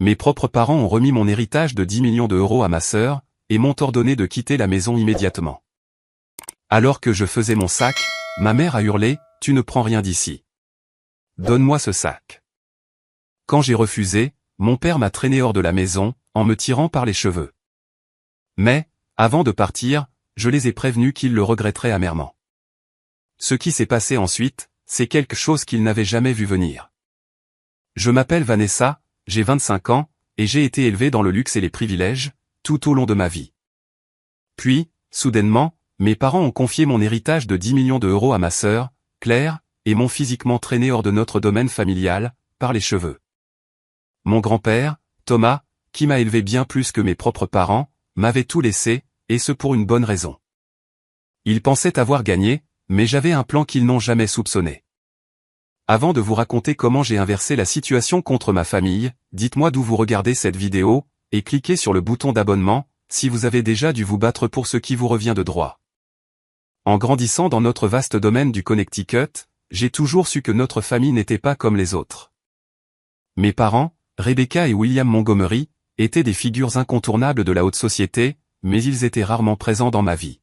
Mes propres parents ont remis mon héritage de 10 millions d'euros à ma sœur, et m'ont ordonné de quitter la maison immédiatement. Alors que je faisais mon sac, ma mère a hurlé, « Tu ne prends rien d'ici. Donne-moi ce sac. » Quand j'ai refusé, mon père m'a traîné hors de la maison, en me tirant par les cheveux. Mais, avant de partir, je les ai prévenus qu'ils le regretteraient amèrement. Ce qui s'est passé ensuite, c'est quelque chose qu'ils n'avaient jamais vu venir. Je m'appelle Vanessa, j'ai 25 ans, et j'ai été élevée dans le luxe et les privilèges, tout au long de ma vie. Puis, soudainement, mes parents ont confié mon héritage de 10 millions d'euros à ma sœur, Claire, et m'ont physiquement traîné hors de notre domaine familial, par les cheveux. Mon grand-père, Thomas, qui m'a élevé bien plus que mes propres parents, m'avait tout laissé, et ce pour une bonne raison. Ils pensaient avoir gagné, mais j'avais un plan qu'ils n'ont jamais soupçonné. Avant de vous raconter comment j'ai inversé la situation contre ma famille, dites-moi d'où vous regardez cette vidéo, et cliquez sur le bouton d'abonnement, si vous avez déjà dû vous battre pour ce qui vous revient de droit. En grandissant dans notre vaste domaine du Connecticut, j'ai toujours su que notre famille n'était pas comme les autres. Mes parents, Rebecca et William Montgomery, étaient des figures incontournables de la haute société, mais ils étaient rarement présents dans ma vie.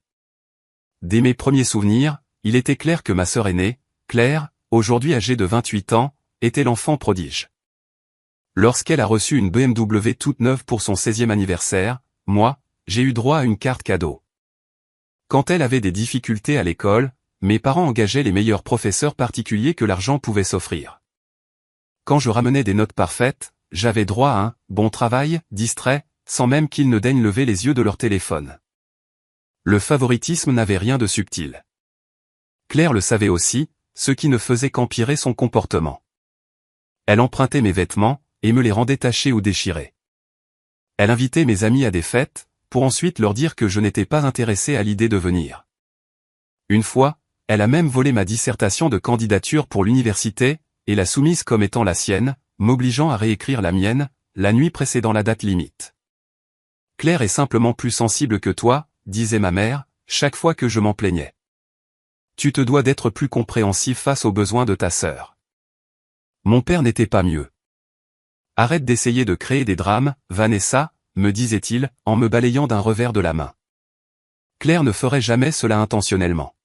Dès mes premiers souvenirs, il était clair que ma sœur aînée, Claire, aujourd'hui âgée de 28 ans, était l'enfant prodige. Lorsqu'elle a reçu une BMW toute neuve pour son 16e anniversaire, moi, j'ai eu droit à une carte cadeau. Quand elle avait des difficultés à l'école, mes parents engageaient les meilleurs professeurs particuliers que l'argent pouvait s'offrir. Quand je ramenais des notes parfaites, j'avais droit à un « bon travail » distrait, sans même qu'ils ne daignent lever les yeux de leur téléphone. Le favoritisme n'avait rien de subtil. Claire le savait aussi, ce qui ne faisait qu'empirer son comportement. Elle empruntait mes vêtements, et me les rendait tachés ou déchirés. Elle invitait mes amis à des fêtes, pour ensuite leur dire que je n'étais pas intéressé à l'idée de venir. Une fois, elle a même volé ma dissertation de candidature pour l'université, et l'a soumise comme étant la sienne, m'obligeant à réécrire la mienne, la nuit précédant la date limite. Claire est simplement plus sensible que toi, disait ma mère, chaque fois que je m'en plaignais. Tu te dois d'être plus compréhensif face aux besoins de ta sœur. Mon père n'était pas mieux. Arrête d'essayer de créer des drames, Vanessa, me disait-il, en me balayant d'un revers de la main. Claire ne ferait jamais cela intentionnellement.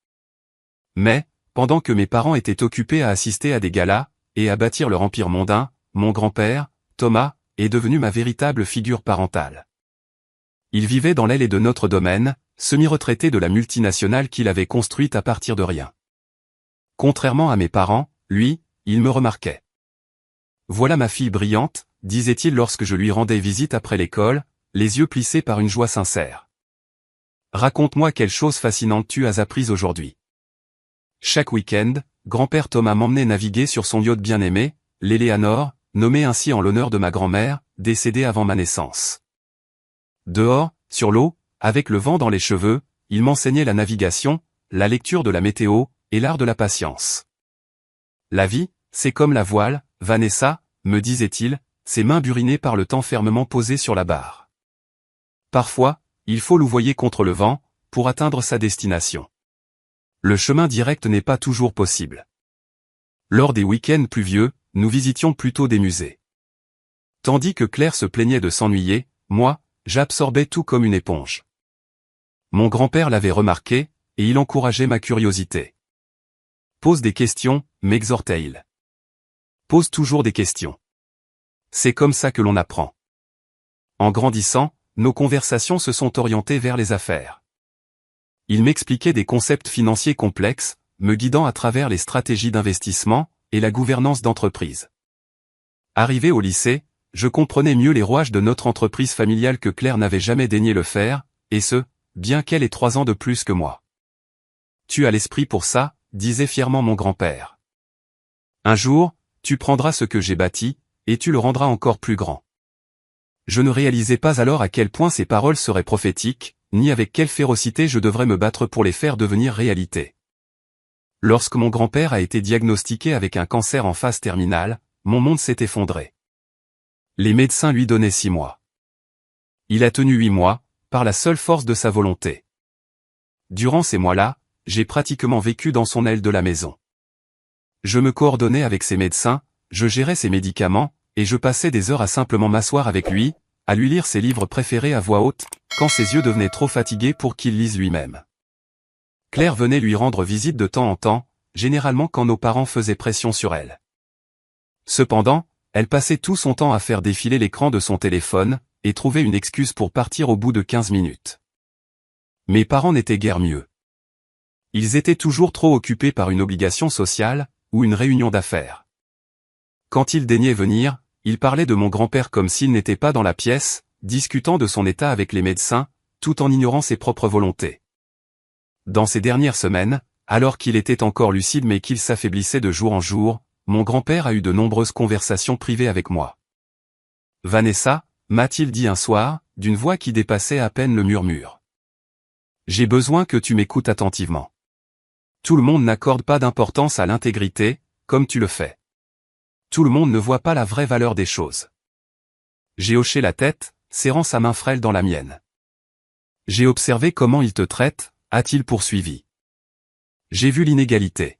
Mais, pendant que mes parents étaient occupés à assister à des galas, et à bâtir leur empire mondain, mon grand-père, Thomas, est devenu ma véritable figure parentale. Il vivait dans l'aile de notre domaine, semi-retraité de la multinationale qu'il avait construite à partir de rien. Contrairement à mes parents, lui, il me remarquait. Voilà ma fille brillante, disait-il lorsque je lui rendais visite après l'école, les yeux plissés par une joie sincère. Raconte-moi quelle chose fascinante tu as apprise aujourd'hui. Chaque week-end, grand-père Thomas m'emmenait naviguer sur son yacht bien-aimé, l'Eleanor, nommé ainsi en l'honneur de ma grand-mère, décédée avant ma naissance. Dehors, sur l'eau, avec le vent dans les cheveux, il m'enseignait la navigation, la lecture de la météo, et l'art de la patience. La vie, c'est comme la voile, Vanessa, me disait-il, ses mains burinées par le temps fermement posées sur la barre. Parfois, il faut louvoyer contre le vent, pour atteindre sa destination. Le chemin direct n'est pas toujours possible. Lors des week-ends pluvieux, nous visitions plutôt des musées. Tandis que Claire se plaignait de s'ennuyer, moi, j'absorbais tout comme une éponge. Mon grand-père l'avait remarqué, et il encourageait ma curiosité. Pose des questions, m'exhortait-il. Pose toujours des questions. C'est comme ça que l'on apprend. En grandissant, nos conversations se sont orientées vers les affaires. Il m'expliquait des concepts financiers complexes, me guidant à travers les stratégies d'investissement et la gouvernance d'entreprise. Arrivé au lycée, je comprenais mieux les rouages de notre entreprise familiale que Claire n'avait jamais daigné le faire, et ce, bien qu'elle ait 3 ans de plus que moi. Tu as l'esprit pour ça, disait fièrement mon grand-père. Un jour, tu prendras ce que j'ai bâti, et tu le rendras encore plus grand. Je ne réalisais pas alors à quel point ces paroles seraient prophétiques, ni avec quelle férocité je devrais me battre pour les faire devenir réalité. Lorsque mon grand-père a été diagnostiqué avec un cancer en phase terminale, mon monde s'est effondré. Les médecins lui donnaient 6 mois. Il a tenu 8 mois, par la seule force de sa volonté. Durant ces mois-là, j'ai pratiquement vécu dans son aile de la maison. Je me coordonnais avec ses médecins, je gérais ses médicaments, et je passais des heures à simplement m'asseoir avec lui, à lui lire ses livres préférés à voix haute, quand ses yeux devenaient trop fatigués pour qu'il lise lui-même. Claire venait lui rendre visite de temps en temps, généralement quand nos parents faisaient pression sur elle. Cependant, elle passait tout son temps à faire défiler l'écran de son téléphone, et trouvait une excuse pour partir au bout de 15 minutes. Mes parents n'étaient guère mieux. Ils étaient toujours trop occupés par une obligation sociale, ou une réunion d'affaires. Quand ils daignaient venir, ils parlaient de mon grand-père comme s'il n'était pas dans la pièce, discutant de son état avec les médecins, tout en ignorant ses propres volontés. Dans ces dernières semaines, alors qu'il était encore lucide mais qu'il s'affaiblissait de jour en jour, mon grand-père a eu de nombreuses conversations privées avec moi. « Vanessa », m'a-t-il dit un soir, d'une voix qui dépassait à peine le murmure. « J'ai besoin que tu m'écoutes attentivement. Tout le monde n'accorde pas d'importance à l'intégrité, comme tu le fais. Tout le monde ne voit pas la vraie valeur des choses. » J'ai hoché la tête, serrant sa main frêle dans la mienne. « J'ai observé comment il te traite », a-t-il poursuivi. « J'ai vu l'inégalité.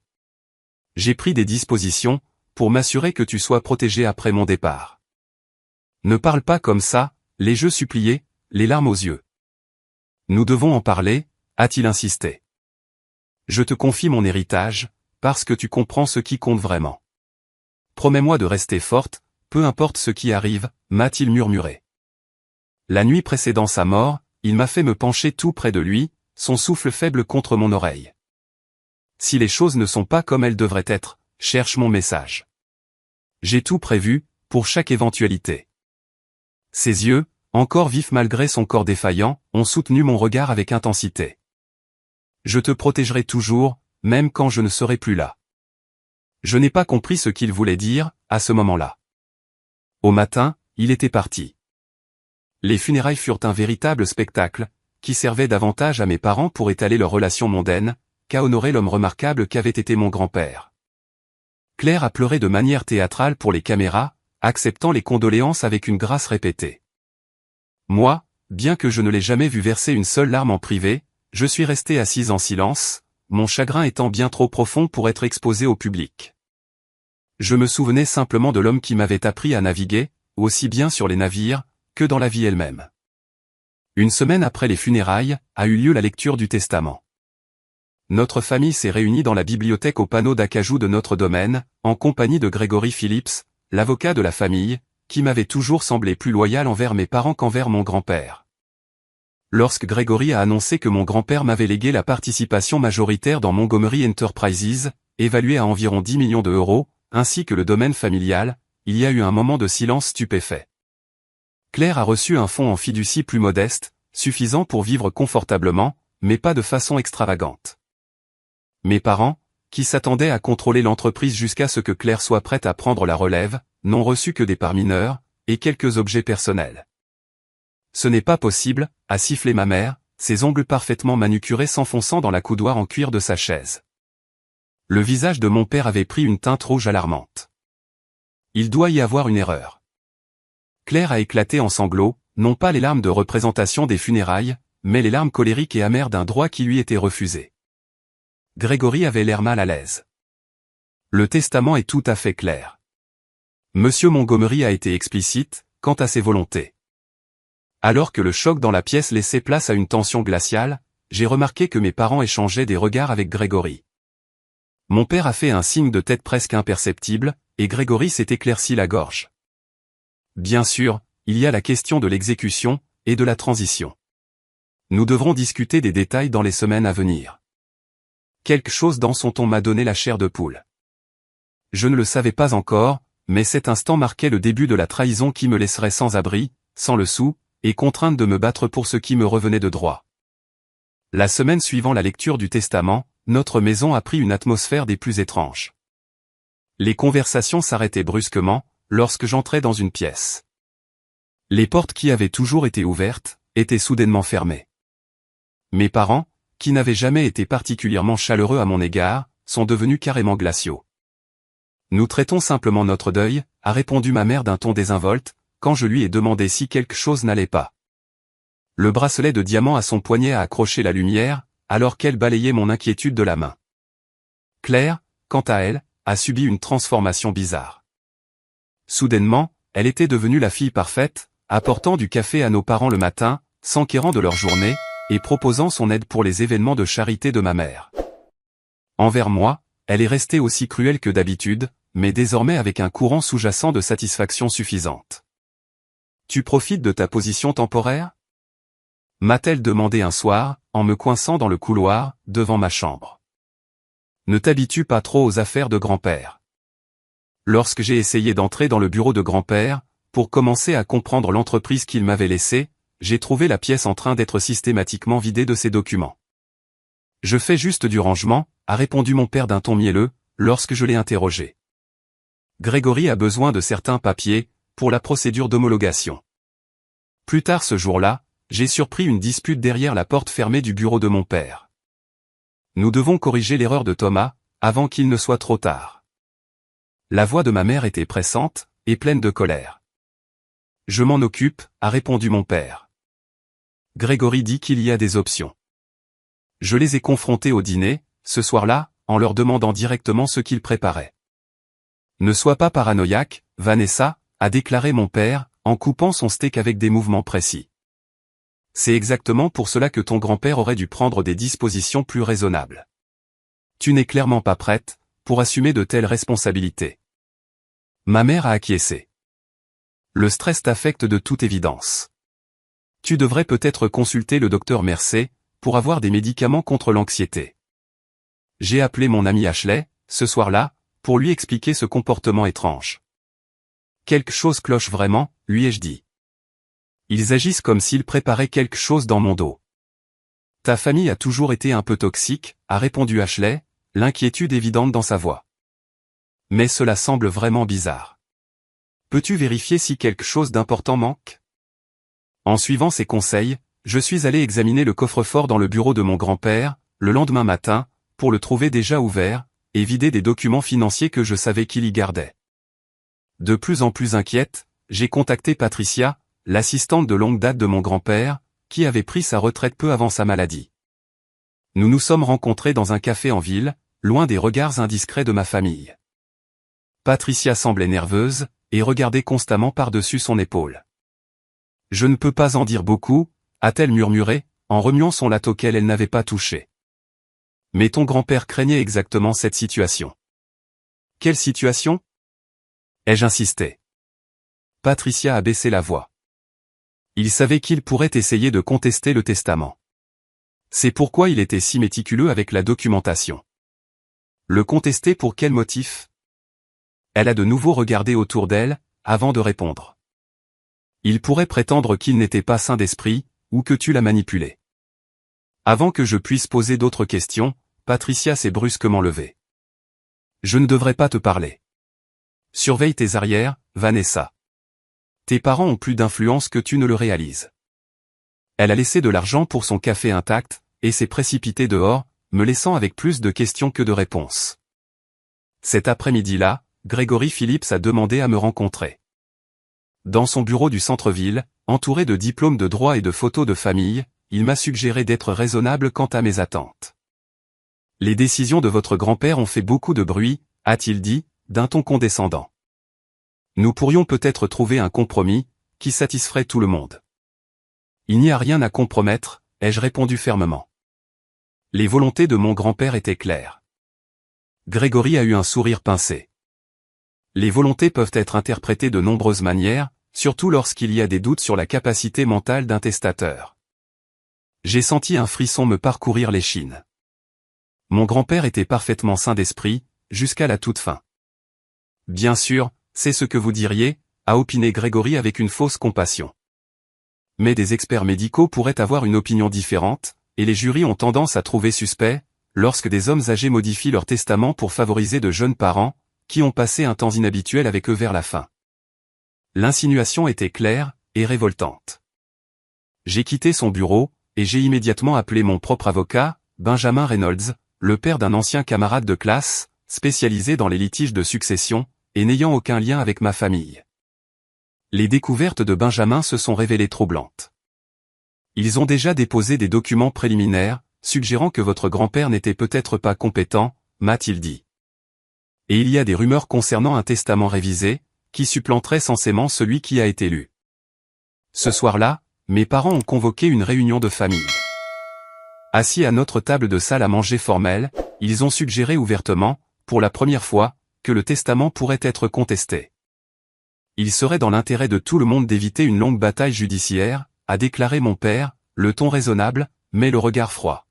J'ai pris des dispositions, pour m'assurer que tu sois protégé après mon départ. Ne parle pas comme ça, l'ai-je supplié, les larmes aux yeux. Nous devons en parler, a-t-il insisté. Je te confie mon héritage, parce que tu comprends ce qui compte vraiment. Promets-moi de rester forte, peu importe ce qui arrive, m'a-t-il murmuré. La nuit précédant sa mort, il m'a fait me pencher tout près de lui, son souffle faible contre mon oreille. Si les choses ne sont pas comme elles devraient être, cherche mon message. J'ai tout prévu, pour chaque éventualité. Ses yeux, encore vifs malgré son corps défaillant, ont soutenu mon regard avec intensité. Je te protégerai toujours, même quand je ne serai plus là. Je n'ai pas compris ce qu'il voulait dire, à ce moment-là. Au matin, il était parti. Les funérailles furent un véritable spectacle, qui servait davantage à mes parents pour étaler leurs relations mondaines, qu'à honorer l'homme remarquable qu'avait été mon grand-père. Claire a pleuré de manière théâtrale pour les caméras, acceptant les condoléances avec une grâce répétée. Moi, bien que je ne l'ai jamais vu verser une seule larme en privé, je suis resté assise en silence, mon chagrin étant bien trop profond pour être exposé au public. Je me souvenais simplement de l'homme qui m'avait appris à naviguer, aussi bien sur les navires, que dans la vie elle-même. Une semaine après les funérailles, a eu lieu la lecture du testament. Notre famille s'est réunie dans la bibliothèque au panneau d'acajou de notre domaine, en compagnie de Gregory Phillips, l'avocat de la famille, qui m'avait toujours semblé plus loyal envers mes parents qu'envers mon grand-père. Lorsque Gregory a annoncé que mon grand-père m'avait légué la participation majoritaire dans Montgomery Enterprises, évaluée à environ 10 millions d'euros, ainsi que le domaine familial, il y a eu un moment de silence stupéfait. Claire a reçu un fonds en fiducie plus modeste, suffisant pour vivre confortablement, mais pas de façon extravagante. Mes parents, qui s'attendaient à contrôler l'entreprise jusqu'à ce que Claire soit prête à prendre la relève, n'ont reçu que des parts mineures, et quelques objets personnels. Ce n'est pas possible, a sifflé ma mère, ses ongles parfaitement manucurés s'enfonçant dans la coudoir en cuir de sa chaise. Le visage de mon père avait pris une teinte rouge alarmante. Il doit y avoir une erreur. Claire a éclaté en sanglots, non pas les larmes de représentation des funérailles, mais les larmes colériques et amères d'un droit qui lui était refusé. Gregory avait l'air mal à l'aise. Le testament est tout à fait clair. Monsieur Montgomery a été explicite, quant à ses volontés. Alors que le choc dans la pièce laissait place à une tension glaciale, j'ai remarqué que mes parents échangeaient des regards avec Gregory. Mon père a fait un signe de tête presque imperceptible, et Gregory s'est éclairci la gorge. Bien sûr, il y a la question de l'exécution, et de la transition. Nous devrons discuter des détails dans les semaines à venir. Quelque chose dans son ton m'a donné la chair de poule. Je ne le savais pas encore, mais cet instant marquait le début de la trahison qui me laisserait sans abri, sans le sou, et contrainte de me battre pour ce qui me revenait de droit. La semaine suivant la lecture du testament, notre maison a pris une atmosphère des plus étranges. Les conversations s'arrêtaient brusquement, lorsque j'entrais dans une pièce. Les portes qui avaient toujours été ouvertes, étaient soudainement fermées. Mes parents, qui n'avaient jamais été particulièrement chaleureux à mon égard, sont devenus carrément glaciaux. Nous traitons simplement notre deuil, a répondu ma mère d'un ton désinvolte, quand je lui ai demandé si quelque chose n'allait pas. Le bracelet de diamant à son poignet a accroché la lumière, alors qu'elle balayait mon inquiétude de la main. Claire, quant à elle, a subi une transformation bizarre. Soudainement, elle était devenue la fille parfaite, apportant du café à nos parents le matin, s'enquérant de leur journée, et proposant son aide pour les événements de charité de ma mère. Envers moi, elle est restée aussi cruelle que d'habitude, mais désormais avec un courant sous-jacent de satisfaction suffisante. Tu profites de ta position temporaire? M'a-t-elle demandé un soir, en me coinçant dans le couloir, devant ma chambre. Ne t'habitue pas trop aux affaires de grand-père. Lorsque j'ai essayé d'entrer dans le bureau de grand-père, pour commencer à comprendre l'entreprise qu'il m'avait laissée, j'ai trouvé la pièce en train d'être systématiquement vidée de ses documents. Je fais juste du rangement, a répondu mon père d'un ton mielleux, lorsque je l'ai interrogé. Grégory a besoin de certains papiers, pour la procédure d'homologation. Plus tard ce jour-là, j'ai surpris une dispute derrière la porte fermée du bureau de mon père. Nous devons corriger l'erreur de Thomas, avant qu'il ne soit trop tard. La voix de ma mère était pressante, et pleine de colère. Je m'en occupe, a répondu mon père. Grégory dit qu'il y a des options. Je les ai confrontés au dîner, ce soir-là, en leur demandant directement ce qu'ils préparaient. Ne sois pas paranoïaque, Vanessa, a déclaré mon père, en coupant son steak avec des mouvements précis. C'est exactement pour cela que ton grand-père aurait dû prendre des dispositions plus raisonnables. Tu n'es clairement pas prête, pour assumer de telles responsabilités. Ma mère a acquiescé. Le stress t'affecte de toute évidence. Tu devrais peut-être consulter le docteur Mercé, pour avoir des médicaments contre l'anxiété. J'ai appelé mon ami Ashley, ce soir-là, pour lui expliquer ce comportement étrange. Quelque chose cloche vraiment, lui ai-je dit. Ils agissent comme s'ils préparaient quelque chose dans mon dos. Ta famille a toujours été un peu toxique, a répondu Ashley, l'inquiétude évidente dans sa voix. Mais cela semble vraiment bizarre. Peux-tu vérifier si quelque chose d'important manque? En suivant ses conseils, je suis allé examiner le coffre-fort dans le bureau de mon grand-père, le lendemain matin, pour le trouver déjà ouvert, et vidé des documents financiers que je savais qu'il y gardait. De plus en plus inquiète, j'ai contacté Patricia, l'assistante de longue date de mon grand-père, qui avait pris sa retraite peu avant sa maladie. Nous nous sommes rencontrés dans un café en ville, loin des regards indiscrets de ma famille. Patricia semblait nerveuse, et regardait constamment par-dessus son épaule. Je ne peux pas en dire beaucoup, a-t-elle murmuré, en remuant son latte auquel elle n'avait pas touché. Mais ton grand-père craignait exactement cette situation. Quelle situation? Ai-je insisté. Patricia a baissé la voix. Il savait qu'il pourrait essayer de contester le testament. C'est pourquoi il était si méticuleux avec la documentation. Le contester pour quel motif? Elle a de nouveau regardé autour d'elle, avant de répondre. Il pourrait prétendre qu'il n'était pas sain d'esprit, ou que tu l'as manipulé. Avant que je puisse poser d'autres questions, Patricia s'est brusquement levée. Je ne devrais pas te parler. Surveille tes arrières, Vanessa. Tes parents ont plus d'influence que tu ne le réalises. Elle a laissé de l'argent pour son café intact, et s'est précipitée dehors, me laissant avec plus de questions que de réponses. Cet après-midi-là, Grégory Phillips a demandé à me rencontrer. Dans son bureau du centre-ville, entouré de diplômes de droit et de photos de famille, il m'a suggéré d'être raisonnable quant à mes attentes. Les décisions de votre grand-père ont fait beaucoup de bruit, a-t-il dit, d'un ton condescendant. Nous pourrions peut-être trouver un compromis, qui satisferait tout le monde. Il n'y a rien à compromettre, ai-je répondu fermement. Les volontés de mon grand-père étaient claires. Grégory a eu un sourire pincé. Les volontés peuvent être interprétées de nombreuses manières, surtout lorsqu'il y a des doutes sur la capacité mentale d'un testateur. J'ai senti un frisson me parcourir l'échine. Mon grand-père était parfaitement sain d'esprit, jusqu'à la toute fin. Bien sûr, c'est ce que vous diriez, a opiné Grégory avec une fausse compassion. Mais des experts médicaux pourraient avoir une opinion différente, et les jurys ont tendance à trouver suspect, lorsque des hommes âgés modifient leur testament pour favoriser de jeunes parents, qui ont passé un temps inhabituel avec eux vers la fin. L'insinuation était claire, et révoltante. J'ai quitté son bureau, et j'ai immédiatement appelé mon propre avocat, Benjamin Reynolds, le père d'un ancien camarade de classe, spécialisé dans les litiges de succession, et n'ayant aucun lien avec ma famille. Les découvertes de Benjamin se sont révélées troublantes. Ils ont déjà déposé des documents préliminaires, suggérant que votre grand-père n'était peut-être pas compétent, m'a-t-il dit. Et il y a des rumeurs concernant un testament révisé, qui supplanterait censément celui qui a été lu. Ce soir-là, mes parents ont convoqué une réunion de famille. Assis à notre table de salle à manger formelle, ils ont suggéré ouvertement, pour la première fois, que le testament pourrait être contesté. Il serait dans l'intérêt de tout le monde d'éviter une longue bataille judiciaire, a déclaré mon père, le ton raisonnable, mais le regard froid.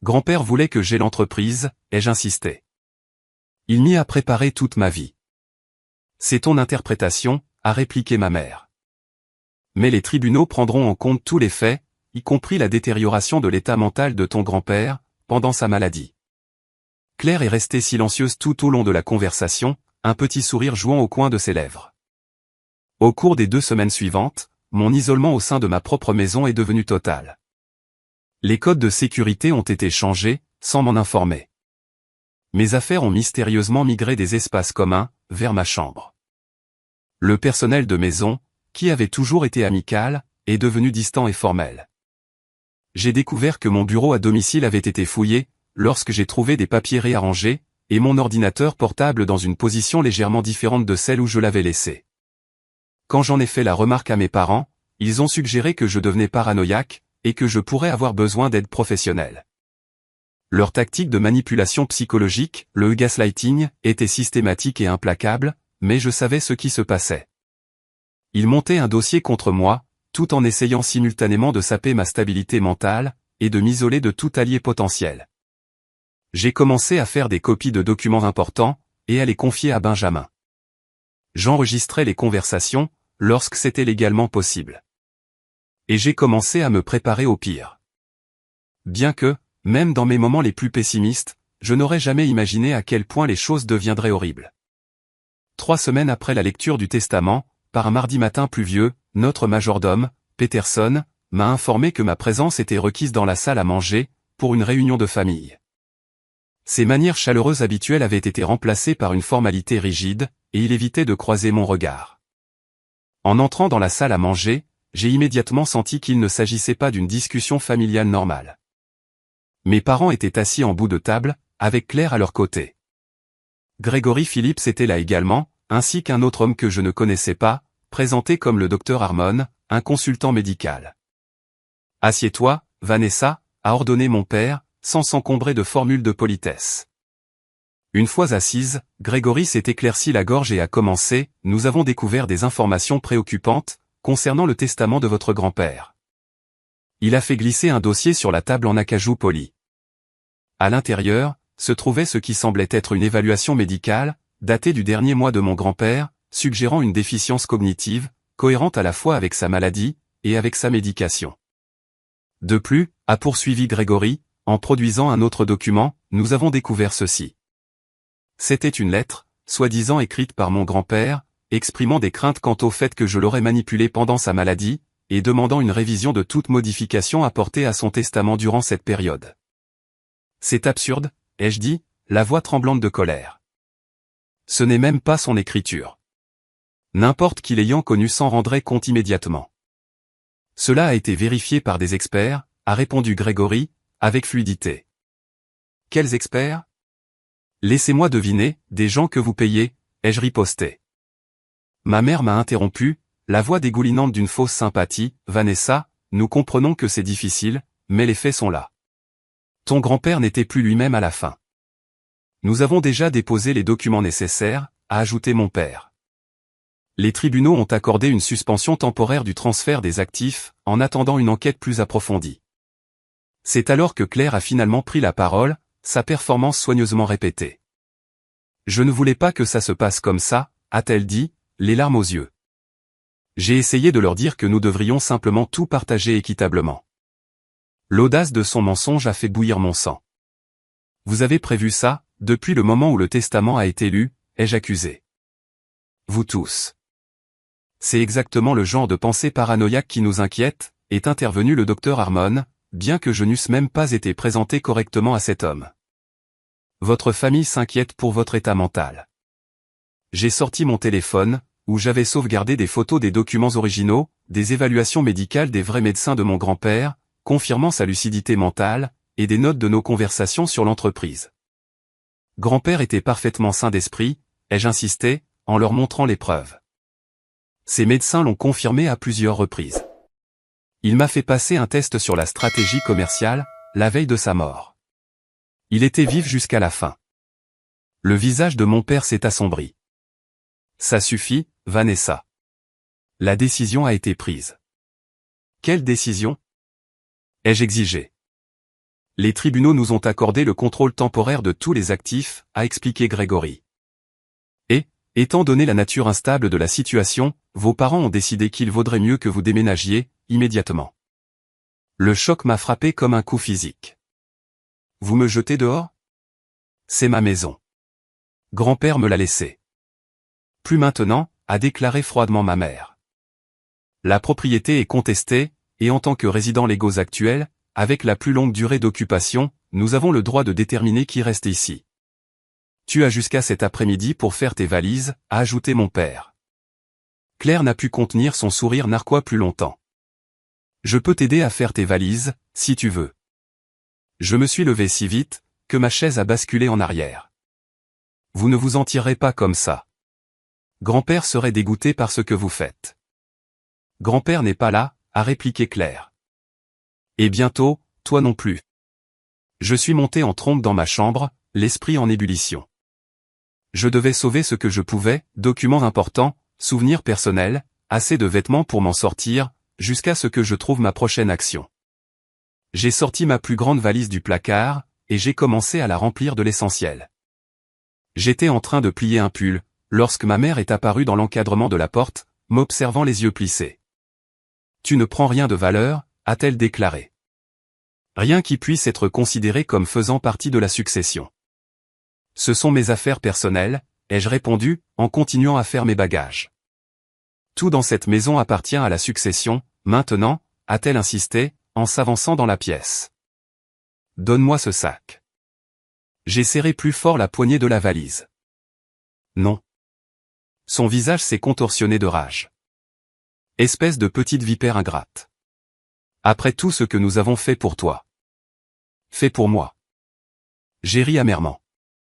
Grand-père voulait que j'aie l'entreprise, ai-je insisté. Il m'y a préparé toute ma vie. C'est ton interprétation, a répliqué ma mère. Mais les tribunaux prendront en compte tous les faits, y compris la détérioration de l'état mental de ton grand-père, pendant sa maladie. Claire est restée silencieuse tout au long de la conversation, un petit sourire jouant au coin de ses lèvres. Au cours des 2 semaines suivantes, mon isolement au sein de ma propre maison est devenu total. Les codes de sécurité ont été changés, sans m'en informer. Mes affaires ont mystérieusement migré des espaces communs, vers ma chambre. Le personnel de maison, qui avait toujours été amical, est devenu distant et formel. J'ai découvert que mon bureau à domicile avait été fouillé, lorsque j'ai trouvé des papiers réarrangés, et mon ordinateur portable dans une position légèrement différente de celle où je l'avais laissé. Quand j'en ai fait la remarque à mes parents, ils ont suggéré que je devenais paranoïaque, et que je pourrais avoir besoin d'aide professionnelle. Leur tactique de manipulation psychologique, le gaslighting, était systématique et implacable, mais je savais ce qui se passait. Ils montaient un dossier contre moi, tout en essayant simultanément de saper ma stabilité mentale, et de m'isoler de tout allié potentiel. J'ai commencé à faire des copies de documents importants, et à les confier à Benjamin. J'enregistrais les conversations, lorsque c'était légalement possible. Et j'ai commencé à me préparer au pire. Bien que, même dans mes moments les plus pessimistes, je n'aurais jamais imaginé à quel point les choses deviendraient horribles. 3 semaines après la lecture du testament, par un mardi matin pluvieux, notre majordome, Peterson, m'a informé que ma présence était requise dans la salle à manger, pour une réunion de famille. Ces manières chaleureuses habituelles avaient été remplacées par une formalité rigide, et il évitait de croiser mon regard. En entrant dans la salle à manger, j'ai immédiatement senti qu'il ne s'agissait pas d'une discussion familiale normale. Mes parents étaient assis en bout de table, avec Claire à leur côté. Gregory Phillips était là également, ainsi qu'un autre homme que je ne connaissais pas, présenté comme le docteur Harmon, un consultant médical. « Assieds-toi, Vanessa », a ordonné mon père, sans s'encombrer de formules de politesse. Une fois assise, Gregory s'est éclairci la gorge et a commencé « Nous avons découvert des informations préoccupantes, concernant le testament de votre grand-père. » Il a fait glisser un dossier sur la table en acajou poli. À l'intérieur, se trouvait ce qui semblait être une évaluation médicale, datée du dernier mois de mon grand-père, suggérant une déficience cognitive, cohérente à la fois avec sa maladie, et avec sa médication. De plus, a poursuivi Gregory, en produisant un autre document, nous avons découvert ceci. C'était une lettre, soi-disant écrite par mon grand-père, exprimant des craintes quant au fait que je l'aurais manipulé pendant sa maladie, et demandant une révision de toute modification apportée à son testament durant cette période. C'est absurde, ai-je dit, la voix tremblante de colère. Ce n'est même pas son écriture. N'importe qui l'ayant connu s'en rendrait compte immédiatement. Cela a été vérifié par des experts, a répondu Gregory, avec fluidité. Quels experts? Laissez-moi deviner, des gens que vous payez, ai-je riposté. Ma mère m'a interrompu, la voix dégoulinante d'une fausse sympathie, Vanessa, nous comprenons que c'est difficile, mais les faits sont là. Ton grand-père n'était plus lui-même à la fin. Nous avons déjà déposé les documents nécessaires, a ajouté mon père. Les tribunaux ont accordé une suspension temporaire du transfert des actifs, en attendant une enquête plus approfondie. C'est alors que Claire a finalement pris la parole, sa performance soigneusement répétée. Je ne voulais pas que ça se passe comme ça, a-t-elle dit, les larmes aux yeux. J'ai essayé de leur dire que nous devrions simplement tout partager équitablement. L'audace de son mensonge a fait bouillir mon sang. Vous avez prévu ça, depuis le moment où le testament a été lu, ai-je accusé. Vous tous. C'est exactement le genre de pensée paranoïaque qui nous inquiète, est intervenu le docteur Harmon, bien que je n'eusse même pas été présenté correctement à cet homme. Votre famille s'inquiète pour votre état mental. J'ai sorti mon téléphone, où j'avais sauvegardé des photos des documents originaux, des évaluations médicales des vrais médecins de mon grand-père, confirmant sa lucidité mentale, et des notes de nos conversations sur l'entreprise. Grand-père était parfaitement sain d'esprit, ai-je insisté, en leur montrant les preuves. Ces médecins l'ont confirmé à plusieurs reprises. Il m'a fait passer un test sur la stratégie commerciale, la veille de sa mort. Il était vif jusqu'à la fin. Le visage de mon père s'est assombri. Ça suffit, Vanessa. La décision a été prise. Quelle décision? Ai-je exigé? Les tribunaux nous ont accordé le contrôle temporaire de tous les actifs, a expliqué Grégory. Et, étant donné la nature instable de la situation, vos parents ont décidé qu'il vaudrait mieux que vous déménagiez, immédiatement. Le choc m'a frappé comme un coup physique. Vous me jetez dehors? C'est ma maison. Grand-père me l'a laissée. Plus maintenant, a déclaré froidement ma mère. La propriété est contestée, et en tant que résidents légaux actuels, avec la plus longue durée d'occupation, nous avons le droit de déterminer qui reste ici. Tu as jusqu'à cet après-midi pour faire tes valises, a ajouté mon père. Claire n'a pu contenir son sourire narquois plus longtemps. Je peux t'aider à faire tes valises, si tu veux. Je me suis levé si vite, que ma chaise a basculé en arrière. Vous ne vous en tirerez pas comme ça. Grand-père serait dégoûté par ce que vous faites. Grand-père n'est pas là, a répliqué Claire. Et bientôt, toi non plus. Je suis monté en trombe dans ma chambre, l'esprit en ébullition. Je devais sauver ce que je pouvais, documents importants, souvenirs personnels, assez de vêtements pour m'en sortir, jusqu'à ce que je trouve ma prochaine action. J'ai sorti ma plus grande valise du placard, et j'ai commencé à la remplir de l'essentiel. J'étais en train de plier un pull, lorsque ma mère est apparue dans l'encadrement de la porte, m'observant les yeux plissés. « Tu ne prends rien de valeur », a-t-elle déclaré. « Rien qui puisse être considéré comme faisant partie de la succession. »« Ce sont mes affaires personnelles », ai-je répondu, en continuant à faire mes bagages. « Tout dans cette maison appartient à la succession, maintenant », a-t-elle insisté, en s'avançant dans la pièce. « Donne-moi ce sac. » J'ai serré plus fort la poignée de la valise. « Non. » Son visage s'est contorsionné de rage. « Espèce de petite vipère ingrate. Après tout ce que nous avons fait pour toi. Fait pour moi. » J'ai ri amèrement.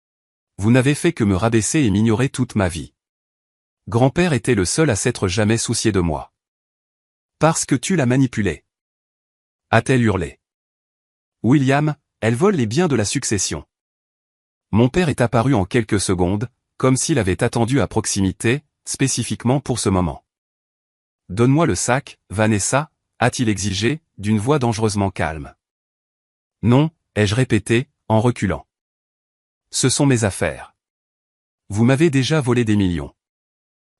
« Vous n'avez fait que me rabaisser et m'ignorer toute ma vie. Grand-père était le seul à s'être jamais soucié de moi. Parce que tu l'as manipulé. » A-t-elle hurlé. « William, elle vole les biens de la succession. » Mon père est apparu en quelques secondes, comme s'il avait attendu à proximité, spécifiquement pour ce moment. « Donne-moi le sac, Vanessa, » a-t-il exigé, d'une voix dangereusement calme. « Non, » ai-je répété, en reculant. « Ce sont mes affaires. Vous m'avez déjà volé des millions.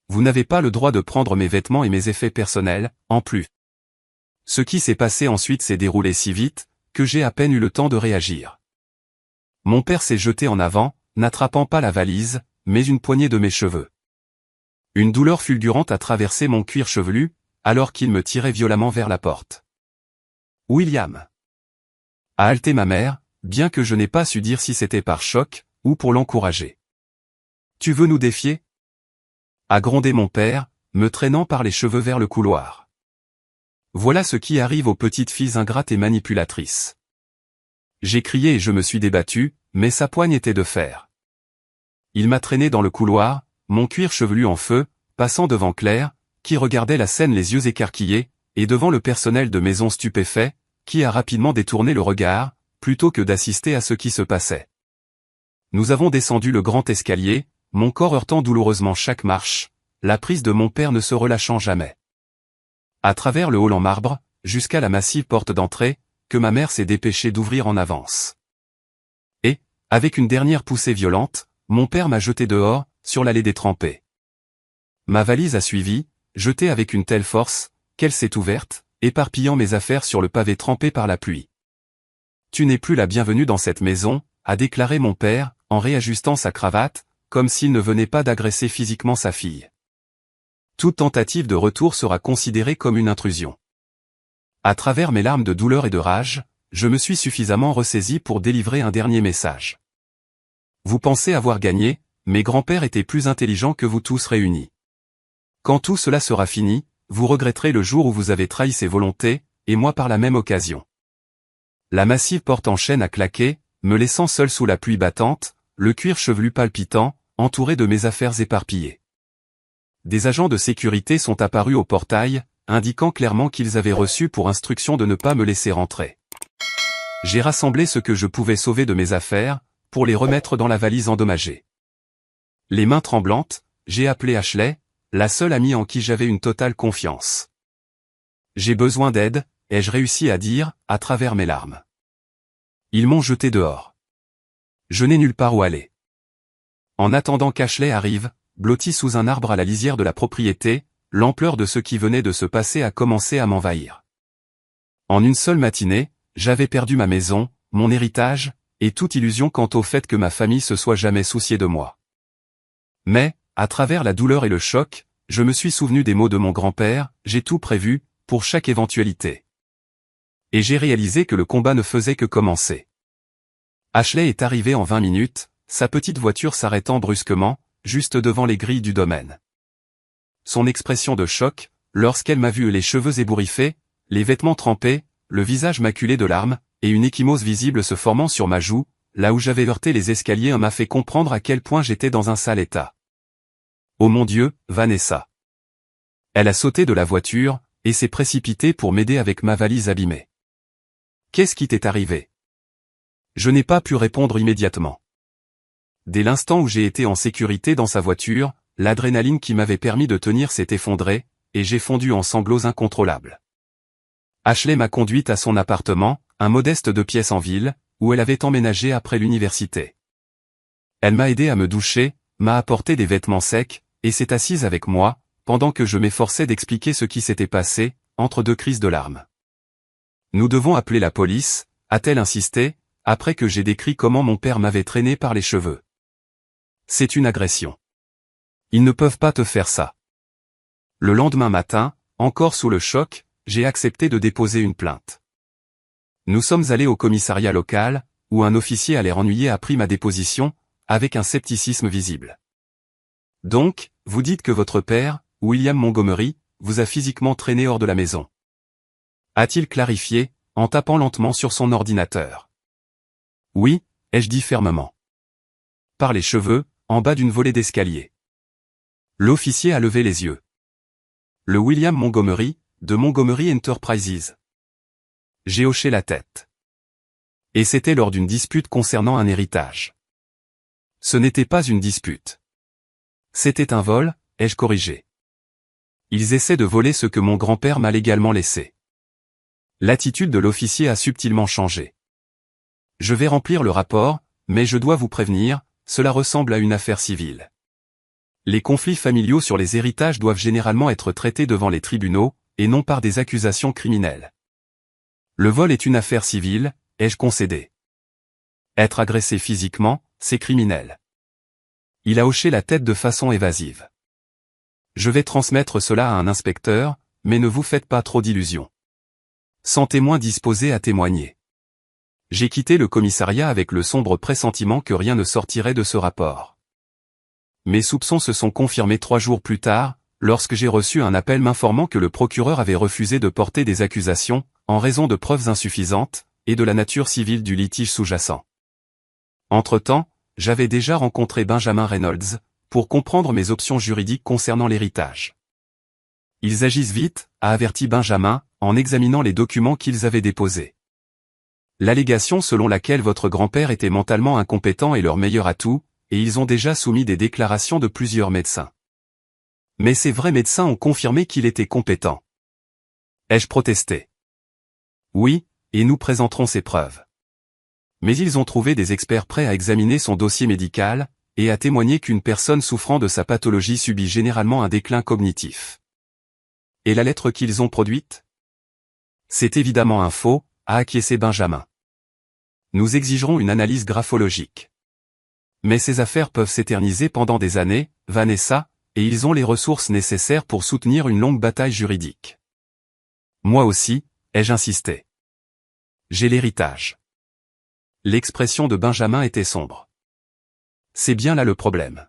Vous n'avez pas le droit de prendre mes vêtements et mes effets personnels, en plus. » Ce qui s'est passé ensuite s'est déroulé si vite, que j'ai à peine eu le temps de réagir. Mon père s'est jeté en avant, n'attrapant pas la valise, mais une poignée de mes cheveux. Une douleur fulgurante a traversé mon cuir chevelu, alors qu'il me tirait violemment vers la porte. « William !» a haleté ma mère, bien que je n'ai pas su dire si c'était par choc, ou pour l'encourager. « Tu veux nous défier ?» a grondé mon père, me traînant par les cheveux vers le couloir. Voilà ce qui arrive aux petites filles ingrates et manipulatrices. J'ai crié et je me suis débattu, mais sa poigne était de fer. Il m'a traîné dans le couloir, mon cuir chevelu en feu, passant devant Claire, qui regardait la scène les yeux écarquillés, et devant le personnel de maison stupéfait, qui a rapidement détourné le regard, plutôt que d'assister à ce qui se passait. Nous avons descendu le grand escalier, mon corps heurtant douloureusement chaque marche, la prise de mon père ne se relâchant jamais. À travers le hall en marbre, jusqu'à la massive porte d'entrée, que ma mère s'est dépêchée d'ouvrir en avance. Et, avec une dernière poussée violente, mon père m'a jeté dehors, sur l'allée détrempée. Ma valise a suivi, jetée avec une telle force, qu'elle s'est ouverte, éparpillant mes affaires sur le pavé trempé par la pluie. « Tu n'es plus la bienvenue dans cette maison », a déclaré mon père, en réajustant sa cravate, comme s'il ne venait pas d'agresser physiquement sa fille. Toute tentative de retour sera considérée comme une intrusion. À travers mes larmes de douleur et de rage, je me suis suffisamment ressaisi pour délivrer un dernier message. Vous pensez avoir gagné, mais grand-père était plus intelligent que vous tous réunis. Quand tout cela sera fini, vous regretterez le jour où vous avez trahi ses volontés, et moi par la même occasion. La massive porte en chêne a claqué, me laissant seul sous la pluie battante, le cuir chevelu palpitant, entouré de mes affaires éparpillées. des agents de sécurité sont apparus au portail, indiquant clairement qu'ils avaient reçu pour instruction de ne pas me laisser rentrer. J'ai rassemblé ce que je pouvais sauver de mes affaires, pour les remettre dans la valise endommagée. Les mains tremblantes, j'ai appelé Ashley, la seule amie en qui j'avais une totale confiance. J'ai besoin d'aide, ai-je réussi à dire, à travers mes larmes. Ils m'ont jeté dehors. Je n'ai nulle part où aller. En attendant qu'Ashley arrive, blotti sous un arbre à la lisière de la propriété, l'ampleur de ce qui venait de se passer a commencé à m'envahir. En une seule matinée, j'avais perdu ma maison, mon héritage, et toute illusion quant au fait que ma famille se soit jamais souciée de moi. Mais, à travers la douleur et le choc, je me suis souvenu des mots de mon grand-père, j'ai tout prévu, pour chaque éventualité. Et j'ai réalisé que le combat ne faisait que commencer. Ashley est arrivée en 20 minutes, sa petite voiture s'arrêtant brusquement, juste devant les grilles du domaine. Son expression de choc, lorsqu'elle m'a vu les cheveux ébouriffés, les vêtements trempés, le visage maculé de larmes, et une ecchymose visible se formant sur ma joue, là où j'avais heurté les escaliers m'a fait comprendre à quel point j'étais dans un sale état. Oh mon Dieu, Vanessa. Elle a sauté de la voiture, et s'est précipitée pour m'aider avec ma valise abîmée. Qu'est-ce qui t'est arrivé? Je n'ai pas pu répondre immédiatement. Dès l'instant où j'ai été en sécurité dans sa voiture, l'adrénaline qui m'avait permis de tenir s'est effondrée, et j'ai fondu en sanglots incontrôlables. Ashley m'a conduite à son appartement, un modeste 2 pièces en ville, où elle avait emménagé après l'université. Elle m'a aidé à me doucher, m'a apporté des vêtements secs, et s'est assise avec moi, pendant que je m'efforçais d'expliquer ce qui s'était passé, entre 2 crises de larmes. Nous devons appeler la police, a-t-elle insisté, après que j'ai décrit comment mon père m'avait traîné par les cheveux. C'est une agression. Ils ne peuvent pas te faire ça. Le lendemain matin, encore sous le choc, j'ai accepté de déposer une plainte. Nous sommes allés au commissariat local, où un officier à l'air ennuyé a pris ma déposition, avec un scepticisme visible. Donc, vous dites que votre père, William Montgomery, vous a physiquement traîné hors de la maison. A-t-il clarifié, en tapant lentement sur son ordinateur. Oui, ai-je dit fermement. Par les cheveux, en bas d'une volée d'escalier. L'officier a levé les yeux. Le William Montgomery, de Montgomery Enterprises. J'ai hoché la tête. Et c'était lors d'une dispute concernant un héritage. Ce n'était pas une dispute. C'était un vol, ai-je corrigé. Ils essaient de voler ce que mon grand-père m'a légalement laissé. L'attitude de l'officier a subtilement changé. Je vais remplir le rapport, mais je dois vous prévenir, cela ressemble à une affaire civile. Les conflits familiaux sur les héritages doivent généralement être traités devant les tribunaux, et non par des accusations criminelles. Le vol est une affaire civile, ai-je concédé. Être agressé physiquement, c'est criminel. Il a hoché la tête de façon évasive. Je vais transmettre cela à un inspecteur, mais ne vous faites pas trop d'illusions. Sans témoin disposé à témoigner. J'ai quitté le commissariat avec le sombre pressentiment que rien ne sortirait de ce rapport. Mes soupçons se sont confirmés 3 jours plus tard, lorsque j'ai reçu un appel m'informant que le procureur avait refusé de porter des accusations, en raison de preuves insuffisantes, et de la nature civile du litige sous-jacent. Entre-temps, j'avais déjà rencontré Benjamin Reynolds, pour comprendre mes options juridiques concernant l'héritage. Ils agissent vite, a averti Benjamin, en examinant les documents qu'ils avaient déposés. L'allégation selon laquelle votre grand-père était mentalement incompétent est leur meilleur atout, et ils ont déjà soumis des déclarations de plusieurs médecins. Mais ces vrais médecins ont confirmé qu'il était compétent. Ai-je protesté? Oui, et nous présenterons ces preuves. Mais ils ont trouvé des experts prêts à examiner son dossier médical, et à témoigner qu'une personne souffrant de sa pathologie subit généralement un déclin cognitif. Et la lettre qu'ils ont produite? C'est évidemment un faux, a acquiescé Benjamin. Nous exigerons une analyse graphologique. Mais ces affaires peuvent s'éterniser pendant des années, Vanessa, et ils ont les ressources nécessaires pour soutenir une longue bataille juridique. Moi aussi, ai-je insisté. J'ai l'héritage. L'expression de Benjamin était sombre. C'est bien là le problème.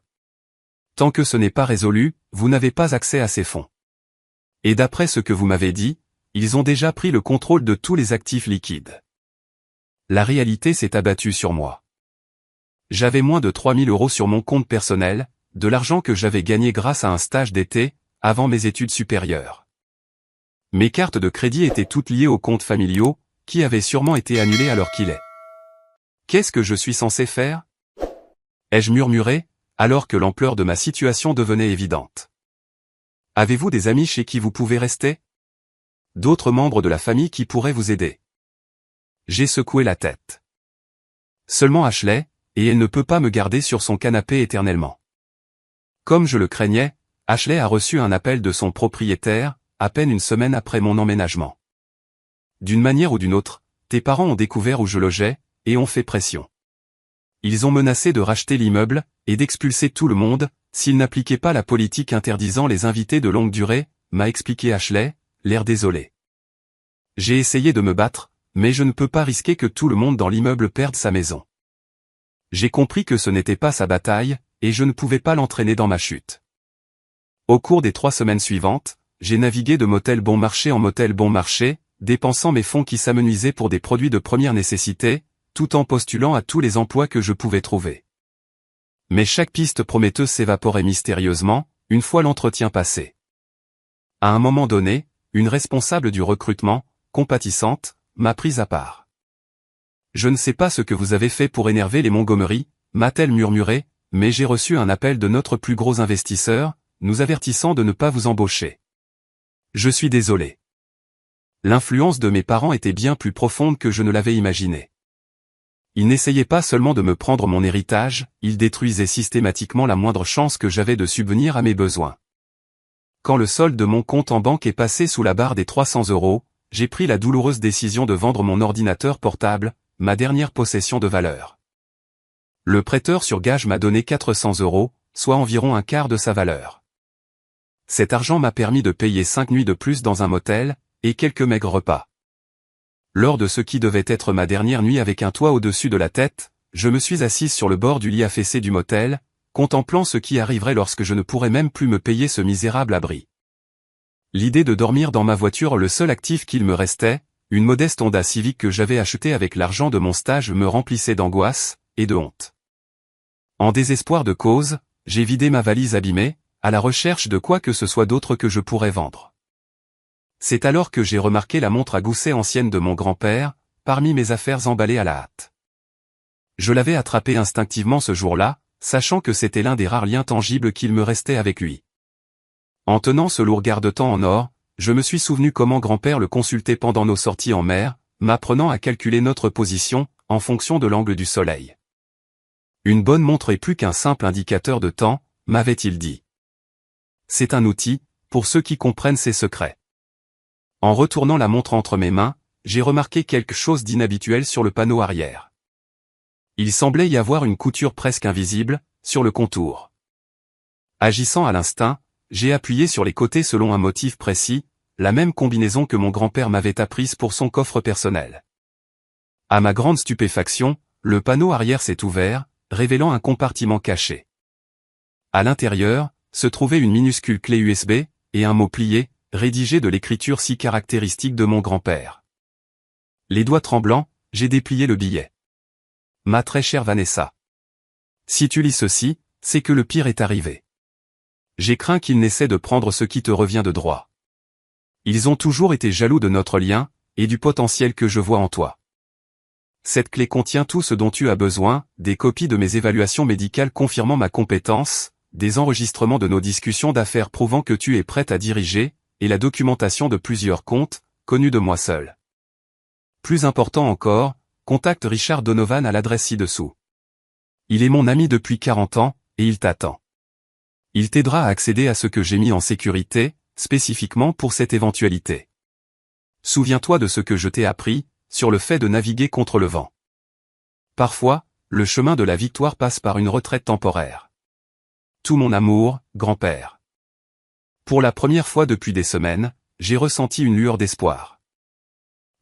Tant que ce n'est pas résolu, vous n'avez pas accès à ces fonds. Et d'après ce que vous m'avez dit, ils ont déjà pris le contrôle de tous les actifs liquides. La réalité s'est abattue sur moi. J'avais moins de 3 000 € sur mon compte personnel, de l'argent que j'avais gagné grâce à un stage d'été, avant mes études supérieures. Mes cartes de crédit étaient toutes liées aux comptes familiaux, qui avaient sûrement été annulés alors qu'il est. Qu'est-ce que je suis censé faire? Ai-je murmuré, alors que l'ampleur de ma situation devenait évidente. Avez-vous des amis chez qui vous pouvez rester? D'autres membres de la famille qui pourraient vous aider? J'ai secoué la tête. Seulement Ashley, et elle ne peut pas me garder sur son canapé éternellement. Comme je le craignais, Ashley a reçu un appel de son propriétaire, à peine une semaine après mon emménagement. D'une manière ou d'une autre, tes parents ont découvert où je logeais, et ont fait pression. Ils ont menacé de racheter l'immeuble, et d'expulser tout le monde, s'ils n'appliquaient pas la politique interdisant les invités de longue durée, m'a expliqué Ashley, l'air désolé. J'ai essayé de me battre, mais je ne peux pas risquer que tout le monde dans l'immeuble perde sa maison. J'ai compris que ce n'était pas sa bataille, et je ne pouvais pas l'entraîner dans ma chute. Au cours des 3 semaines suivantes, j'ai navigué de motel bon marché en motel bon marché, dépensant mes fonds qui s'amenuisaient pour des produits de première nécessité, tout en postulant à tous les emplois que je pouvais trouver. Mais chaque piste prometteuse s'évaporait mystérieusement, une fois l'entretien passé. À un moment donné, une responsable du recrutement, compatissante, m'a prise à part. Je ne sais pas ce que vous avez fait pour énerver les Montgomery, m'a-t-elle murmuré, mais j'ai reçu un appel de notre plus gros investisseur, nous avertissant de ne pas vous embaucher. Je suis désolé. L'influence de mes parents était bien plus profonde que je ne l'avais imaginé. Ils n'essayaient pas seulement de me prendre mon héritage, ils détruisaient systématiquement la moindre chance que j'avais de subvenir à mes besoins. Quand le solde de mon compte en banque est passé sous la barre des 300 €, j'ai pris la douloureuse décision de vendre mon ordinateur portable, ma dernière possession de valeur. Le prêteur sur gage m'a donné 400 €, soit environ un quart de sa valeur. Cet argent m'a permis de payer 5 nuits de plus dans un motel, et quelques maigres repas. Lors de ce qui devait être ma dernière nuit avec un toit au-dessus de la tête, je me suis assise sur le bord du lit affaissé du motel, contemplant ce qui arriverait lorsque je ne pourrais même plus me payer ce misérable abri. L'idée de dormir dans ma voiture, le seul actif qu'il me restait, une modeste Honda Civic que j'avais achetée avec l'argent de mon stage, me remplissait d'angoisse et de honte. En désespoir de cause, j'ai vidé ma valise abîmée, à la recherche de quoi que ce soit d'autre que je pourrais vendre. C'est alors que j'ai remarqué la montre à gousset ancienne de mon grand-père, parmi mes affaires emballées à la hâte. Je l'avais attrapée instinctivement ce jour-là, sachant que c'était l'un des rares liens tangibles qu'il me restait avec lui. En tenant ce lourd garde-temps en or, je me suis souvenu comment grand-père le consultait pendant nos sorties en mer, m'apprenant à calculer notre position, en fonction de l'angle du soleil. Une bonne montre est plus qu'un simple indicateur de temps, m'avait-il dit. C'est un outil, pour ceux qui comprennent ses secrets. En retournant la montre entre mes mains, j'ai remarqué quelque chose d'inhabituel sur le panneau arrière. Il semblait y avoir une couture presque invisible, sur le contour. Agissant à l'instinct, j'ai appuyé sur les côtés selon un motif précis, la même combinaison que mon grand-père m'avait apprise pour son coffre personnel. À ma grande stupéfaction, le panneau arrière s'est ouvert, révélant un compartiment caché. À l'intérieur, se trouvait une minuscule clé USB, et un mot plié, rédigé de l'écriture si caractéristique de mon grand-père. Les doigts tremblants, j'ai déplié le billet. Ma très chère Vanessa. Si tu lis ceci, c'est que le pire est arrivé. J'ai craint qu'ils n'essaient de prendre ce qui te revient de droit. Ils ont toujours été jaloux de notre lien, et du potentiel que je vois en toi. Cette clé contient tout ce dont tu as besoin, des copies de mes évaluations médicales confirmant ma compétence, des enregistrements de nos discussions d'affaires prouvant que tu es prête à diriger, et la documentation de plusieurs comptes, connus de moi seul. Plus important encore, contacte Richard Donovan à l'adresse ci-dessous. Il est mon ami depuis 40 ans, et il t'attend. Il t'aidera à accéder à ce que j'ai mis en sécurité, spécifiquement pour cette éventualité. Souviens-toi de ce que je t'ai appris, sur le fait de naviguer contre le vent. Parfois, le chemin de la victoire passe par une retraite temporaire. Tout mon amour, grand-père. Pour la première fois depuis des semaines, j'ai ressenti une lueur d'espoir.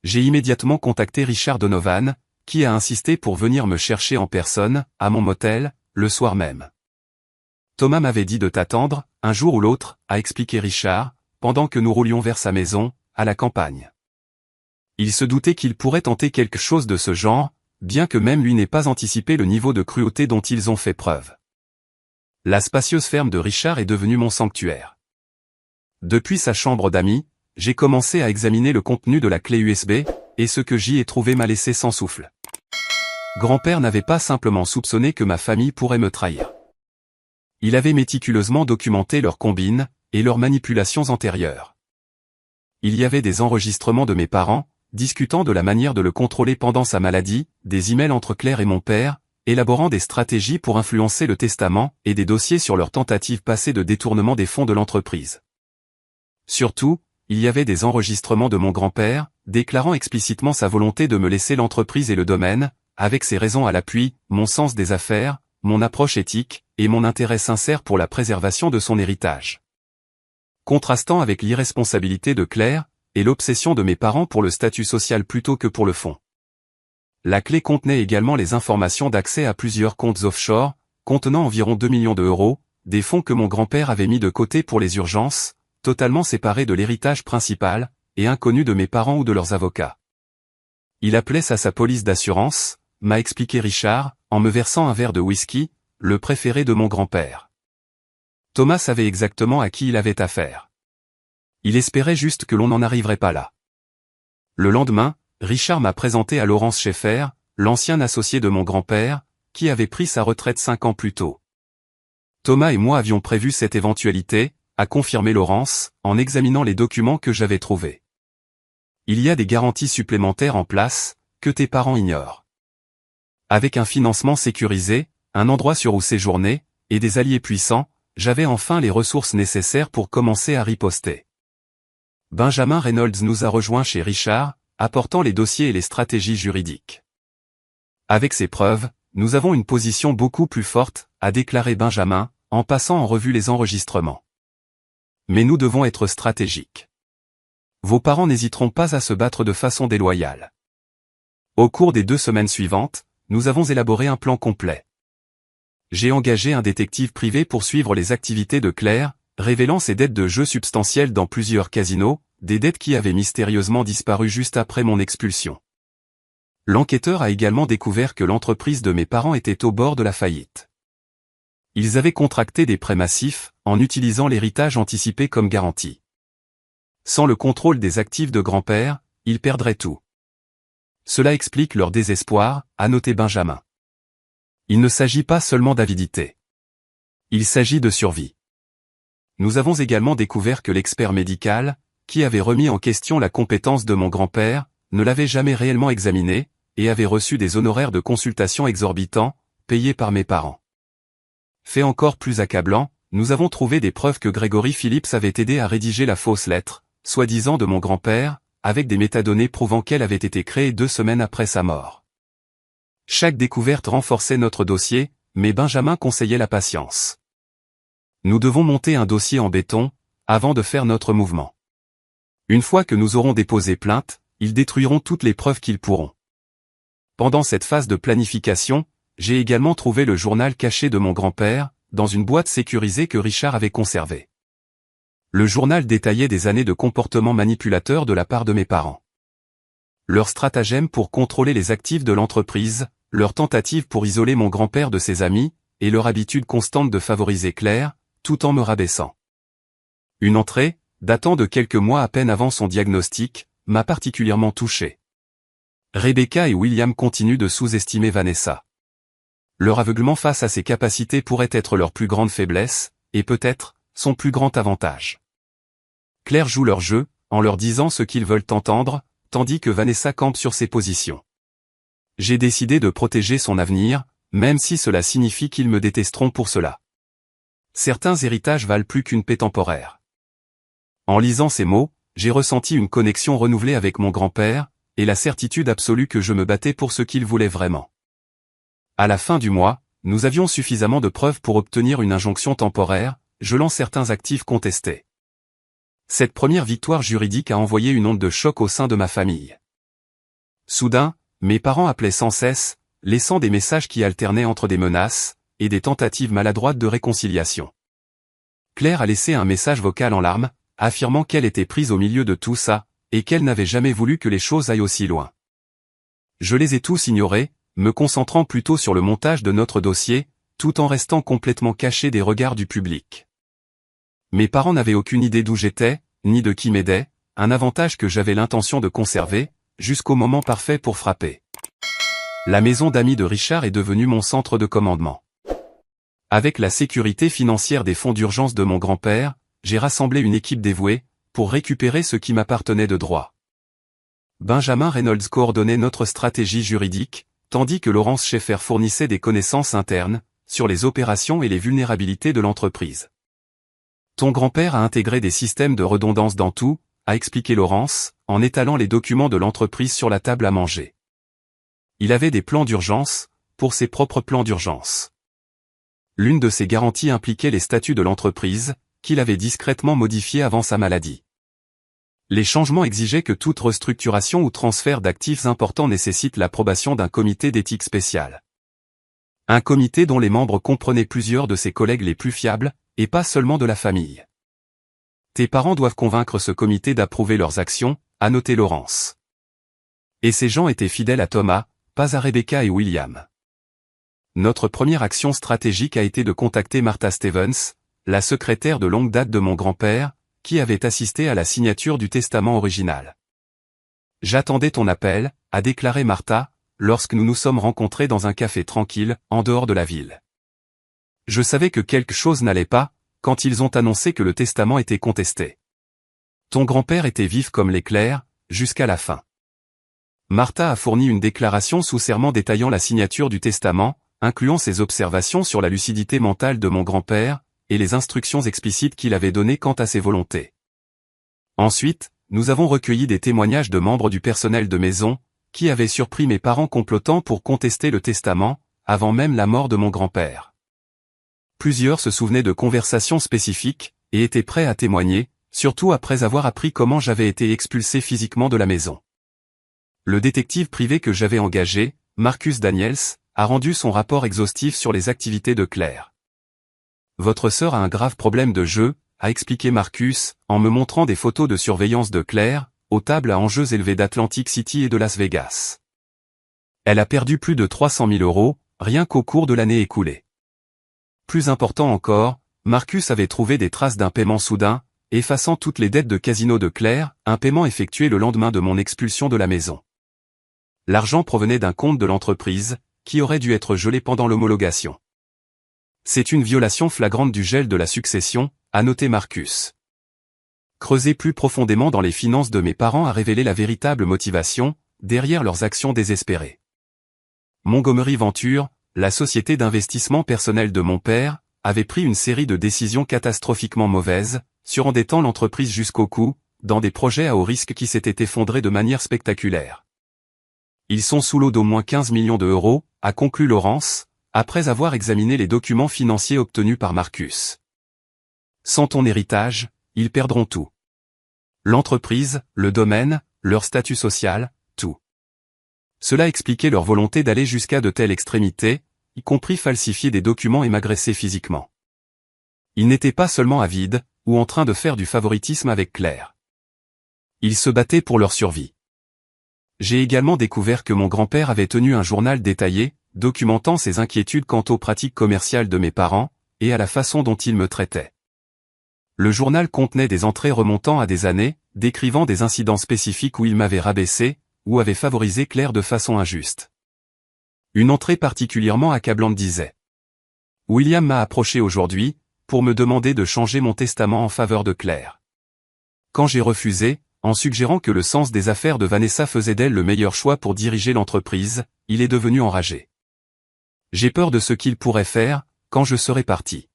J'ai immédiatement contacté Richard Donovan, qui a insisté pour venir me chercher en personne, à mon motel, le soir même. Thomas m'avait dit de t'attendre, un jour ou l'autre, a expliqué Richard, pendant que nous roulions vers sa maison, à la campagne. Il se doutait qu'il pourrait tenter quelque chose de ce genre, bien que même lui n'ait pas anticipé le niveau de cruauté dont ils ont fait preuve. La spacieuse ferme de Richard est devenue mon sanctuaire. Depuis sa chambre d'amis, j'ai commencé à examiner le contenu de la clé USB, et ce que j'y ai trouvé m'a laissé sans souffle. Grand-père n'avait pas simplement soupçonné que ma famille pourrait me trahir. Il avait méticuleusement documenté leurs combines et leurs manipulations antérieures. Il y avait des enregistrements de mes parents, discutant de la manière de le contrôler pendant sa maladie, des emails entre Claire et mon père, élaborant des stratégies pour influencer le testament et des dossiers sur leurs tentatives passées de détournement des fonds de l'entreprise. Surtout, il y avait des enregistrements de mon grand-père, déclarant explicitement sa volonté de me laisser l'entreprise et le domaine, avec ses raisons à l'appui, mon sens des affaires, mon approche éthique, et mon intérêt sincère pour la préservation de son héritage. Contrastant avec l'irresponsabilité de Claire, et l'obsession de mes parents pour le statut social plutôt que pour le fond. La clé contenait également les informations d'accès à plusieurs comptes offshore, contenant environ 2 millions d'euros, des fonds que mon grand-père avait mis de côté pour les urgences, totalement séparés de l'héritage principal, et inconnus de mes parents ou de leurs avocats. Il appelait ça sa police d'assurance, m'a expliqué Richard, en me versant un verre de whisky, le préféré de mon grand-père. Thomas savait exactement à qui il avait affaire. Il espérait juste que l'on n'en arriverait pas là. Le lendemain, Richard m'a présenté à Laurence Schaeffer, l'ancien associé de mon grand-père, qui avait pris sa retraite 5 ans plus tôt. Thomas et moi avions prévu cette éventualité, a confirmé Laurence, en examinant les documents que j'avais trouvés. Il y a des garanties supplémentaires en place, que tes parents ignorent. Avec un financement sécurisé, un endroit sûr où séjourner, et des alliés puissants, j'avais enfin les ressources nécessaires pour commencer à riposter. Benjamin Reynolds nous a rejoints chez Richard, apportant les dossiers et les stratégies juridiques. Avec ces preuves, nous avons une position beaucoup plus forte, a déclaré Benjamin, en passant en revue les enregistrements. Mais nous devons être stratégiques. Vos parents n'hésiteront pas à se battre de façon déloyale. Au cours des 2 semaines suivantes, nous avons élaboré un plan complet. J'ai engagé un détective privé pour suivre les activités de Claire, révélant ses dettes de jeux substantielles dans plusieurs casinos, des dettes qui avaient mystérieusement disparu juste après mon expulsion. L'enquêteur a également découvert que l'entreprise de mes parents était au bord de la faillite. Ils avaient contracté des prêts massifs, en utilisant l'héritage anticipé comme garantie. Sans le contrôle des actifs de grand-père, ils perdraient tout. Cela explique leur désespoir, a noté Benjamin. Il ne s'agit pas seulement d'avidité. Il s'agit de survie. Nous avons également découvert que l'expert médical, qui avait remis en question la compétence de mon grand-père, ne l'avait jamais réellement examiné, et avait reçu des honoraires de consultation exorbitants, payés par mes parents. Fait encore plus accablant, nous avons trouvé des preuves que Gregory Phillips avait aidé à rédiger la fausse lettre, soi-disant de mon grand-père, avec des métadonnées prouvant qu'elle avait été créée 2 semaines après sa mort. Chaque découverte renforçait notre dossier, mais Benjamin conseillait la patience. Nous devons monter un dossier en béton, avant de faire notre mouvement. Une fois que nous aurons déposé plainte, ils détruiront toutes les preuves qu'ils pourront. Pendant cette phase de planification, j'ai également trouvé le journal caché de mon grand-père, dans une boîte sécurisée que Richard avait conservée. Le journal détaillait des années de comportement manipulateur de la part de mes parents. Leurs stratagèmes pour contrôler les actifs de l'entreprise, leurs tentatives pour isoler mon grand-père de ses amis, et leur habitude constante de favoriser Claire, tout en me rabaissant. Une entrée, datant de quelques mois à peine avant son diagnostic, m'a particulièrement touché. Rebecca et William continuent de sous-estimer Vanessa. Leur aveuglement face à ses capacités pourrait être leur plus grande faiblesse, et peut-être, son plus grand avantage. Claire joue leur jeu, en leur disant ce qu'ils veulent entendre, tandis que Vanessa campe sur ses positions. J'ai décidé de protéger son avenir, même si cela signifie qu'ils me détesteront pour cela. Certains héritages valent plus qu'une paix temporaire. En lisant ces mots, j'ai ressenti une connexion renouvelée avec mon grand-père, et la certitude absolue que je me battais pour ce qu'il voulait vraiment. À la fin du mois, nous avions suffisamment de preuves pour obtenir une injonction temporaire, gelant certains actifs contestés. Cette première victoire juridique a envoyé une onde de choc au sein de ma famille. Soudain, mes parents appelaient sans cesse, laissant des messages qui alternaient entre des menaces et des tentatives maladroites de réconciliation. Claire a laissé un message vocal en larmes, affirmant qu'elle était prise au milieu de tout ça, et qu'elle n'avait jamais voulu que les choses aillent aussi loin. Je les ai tous ignorés, me concentrant plutôt sur le montage de notre dossier, tout en restant complètement caché des regards du public. Mes parents n'avaient aucune idée d'où j'étais, ni de qui m'aidait, un avantage que j'avais l'intention de conserver, jusqu'au moment parfait pour frapper. La maison d'amis de Richard est devenue mon centre de commandement. Avec la sécurité financière des fonds d'urgence de mon grand-père, j'ai rassemblé une équipe dévouée, pour récupérer ce qui m'appartenait de droit. Benjamin Reynolds coordonnait notre stratégie juridique, tandis que Laurence Schaeffer fournissait des connaissances internes, sur les opérations et les vulnérabilités de l'entreprise. Ton grand-père a intégré des systèmes de redondance dans tout, a expliqué Laurence, en étalant les documents de l'entreprise sur la table à manger. Il avait des plans d'urgence, pour ses propres plans d'urgence. L'une de ces garanties impliquait les statuts de l'entreprise, qu'il avait discrètement modifiés avant sa maladie. Les changements exigeaient que toute restructuration ou transfert d'actifs importants nécessite l'approbation d'un comité d'éthique spécial. Un comité dont les membres comprenaient plusieurs de ses collègues les plus fiables, et pas seulement de la famille. Tes parents doivent convaincre ce comité d'approuver leurs actions, a noté Laurence. Et ces gens étaient fidèles à Thomas, pas à Rebecca et William. Notre première action stratégique a été de contacter Martha Stevens, la secrétaire de longue date de mon grand-père, qui avait assisté à la signature du testament original. J'attendais ton appel, a déclaré Martha, lorsque nous nous sommes rencontrés dans un café tranquille, en dehors de la ville. Je savais que quelque chose n'allait pas, quand ils ont annoncé que le testament était contesté. Ton grand-père était vif comme l'éclair, jusqu'à la fin. Martha a fourni une déclaration sous serment détaillant la signature du testament, incluant ses observations sur la lucidité mentale de mon grand-père, et les instructions explicites qu'il avait données quant à ses volontés. Ensuite, nous avons recueilli des témoignages de membres du personnel de maison, qui avaient surpris mes parents complotant pour contester le testament, avant même la mort de mon grand-père. Plusieurs se souvenaient de conversations spécifiques, et étaient prêts à témoigner, surtout après avoir appris comment j'avais été expulsé physiquement de la maison. Le détective privé que j'avais engagé, Marcus Daniels, a rendu son rapport exhaustif sur les activités de Claire. Votre sœur a un grave problème de jeu, a expliqué Marcus, en me montrant des photos de surveillance de Claire, aux tables à enjeux élevés d'Atlantic City et de Las Vegas. Elle a perdu plus de 300 000 €, rien qu'au cours de l'année écoulée. Plus important encore, Marcus avait trouvé des traces d'un paiement soudain, effaçant toutes les dettes de casino de Claire, un paiement effectué le lendemain de mon expulsion de la maison. L'argent provenait d'un compte de l'entreprise, qui aurait dû être gelé pendant l'homologation. C'est une violation flagrante du gel de la succession, a noté Marcus. Creuser plus profondément dans les finances de mes parents a révélé la véritable motivation, derrière leurs actions désespérées. Montgomery Venture, la société d'investissement personnel de mon père, avait pris une série de décisions catastrophiquement mauvaises, surendettant l'entreprise jusqu'au cou, dans des projets à haut risque qui s'étaient effondrés de manière spectaculaire. Ils sont sous l'eau d'au moins 15 millions €, a conclu Laurence, après avoir examiné les documents financiers obtenus par Marcus. Sans ton héritage, ils perdront tout. L'entreprise, le domaine, leur statut social, tout. Cela expliquait leur volonté d'aller jusqu'à de telles extrémités, y compris falsifier des documents et m'agresser physiquement. Ils n'étaient pas seulement avides, ou en train de faire du favoritisme avec Claire. Ils se battaient pour leur survie. J'ai également découvert que mon grand-père avait tenu un journal détaillé, documentant ses inquiétudes quant aux pratiques commerciales de mes parents, et à la façon dont ils me traitaient. Le journal contenait des entrées remontant à des années, décrivant des incidents spécifiques où il m'avait rabaissé, ou avait favorisé Claire de façon injuste. Une entrée particulièrement accablante disait « William m'a approché aujourd'hui, pour me demander de changer mon testament en faveur de Claire. Quand j'ai refusé, en suggérant que le sens des affaires de Vanessa faisait d'elle le meilleur choix pour diriger l'entreprise, il est devenu enragé. J'ai peur de ce qu'il pourrait faire, quand je serai parti.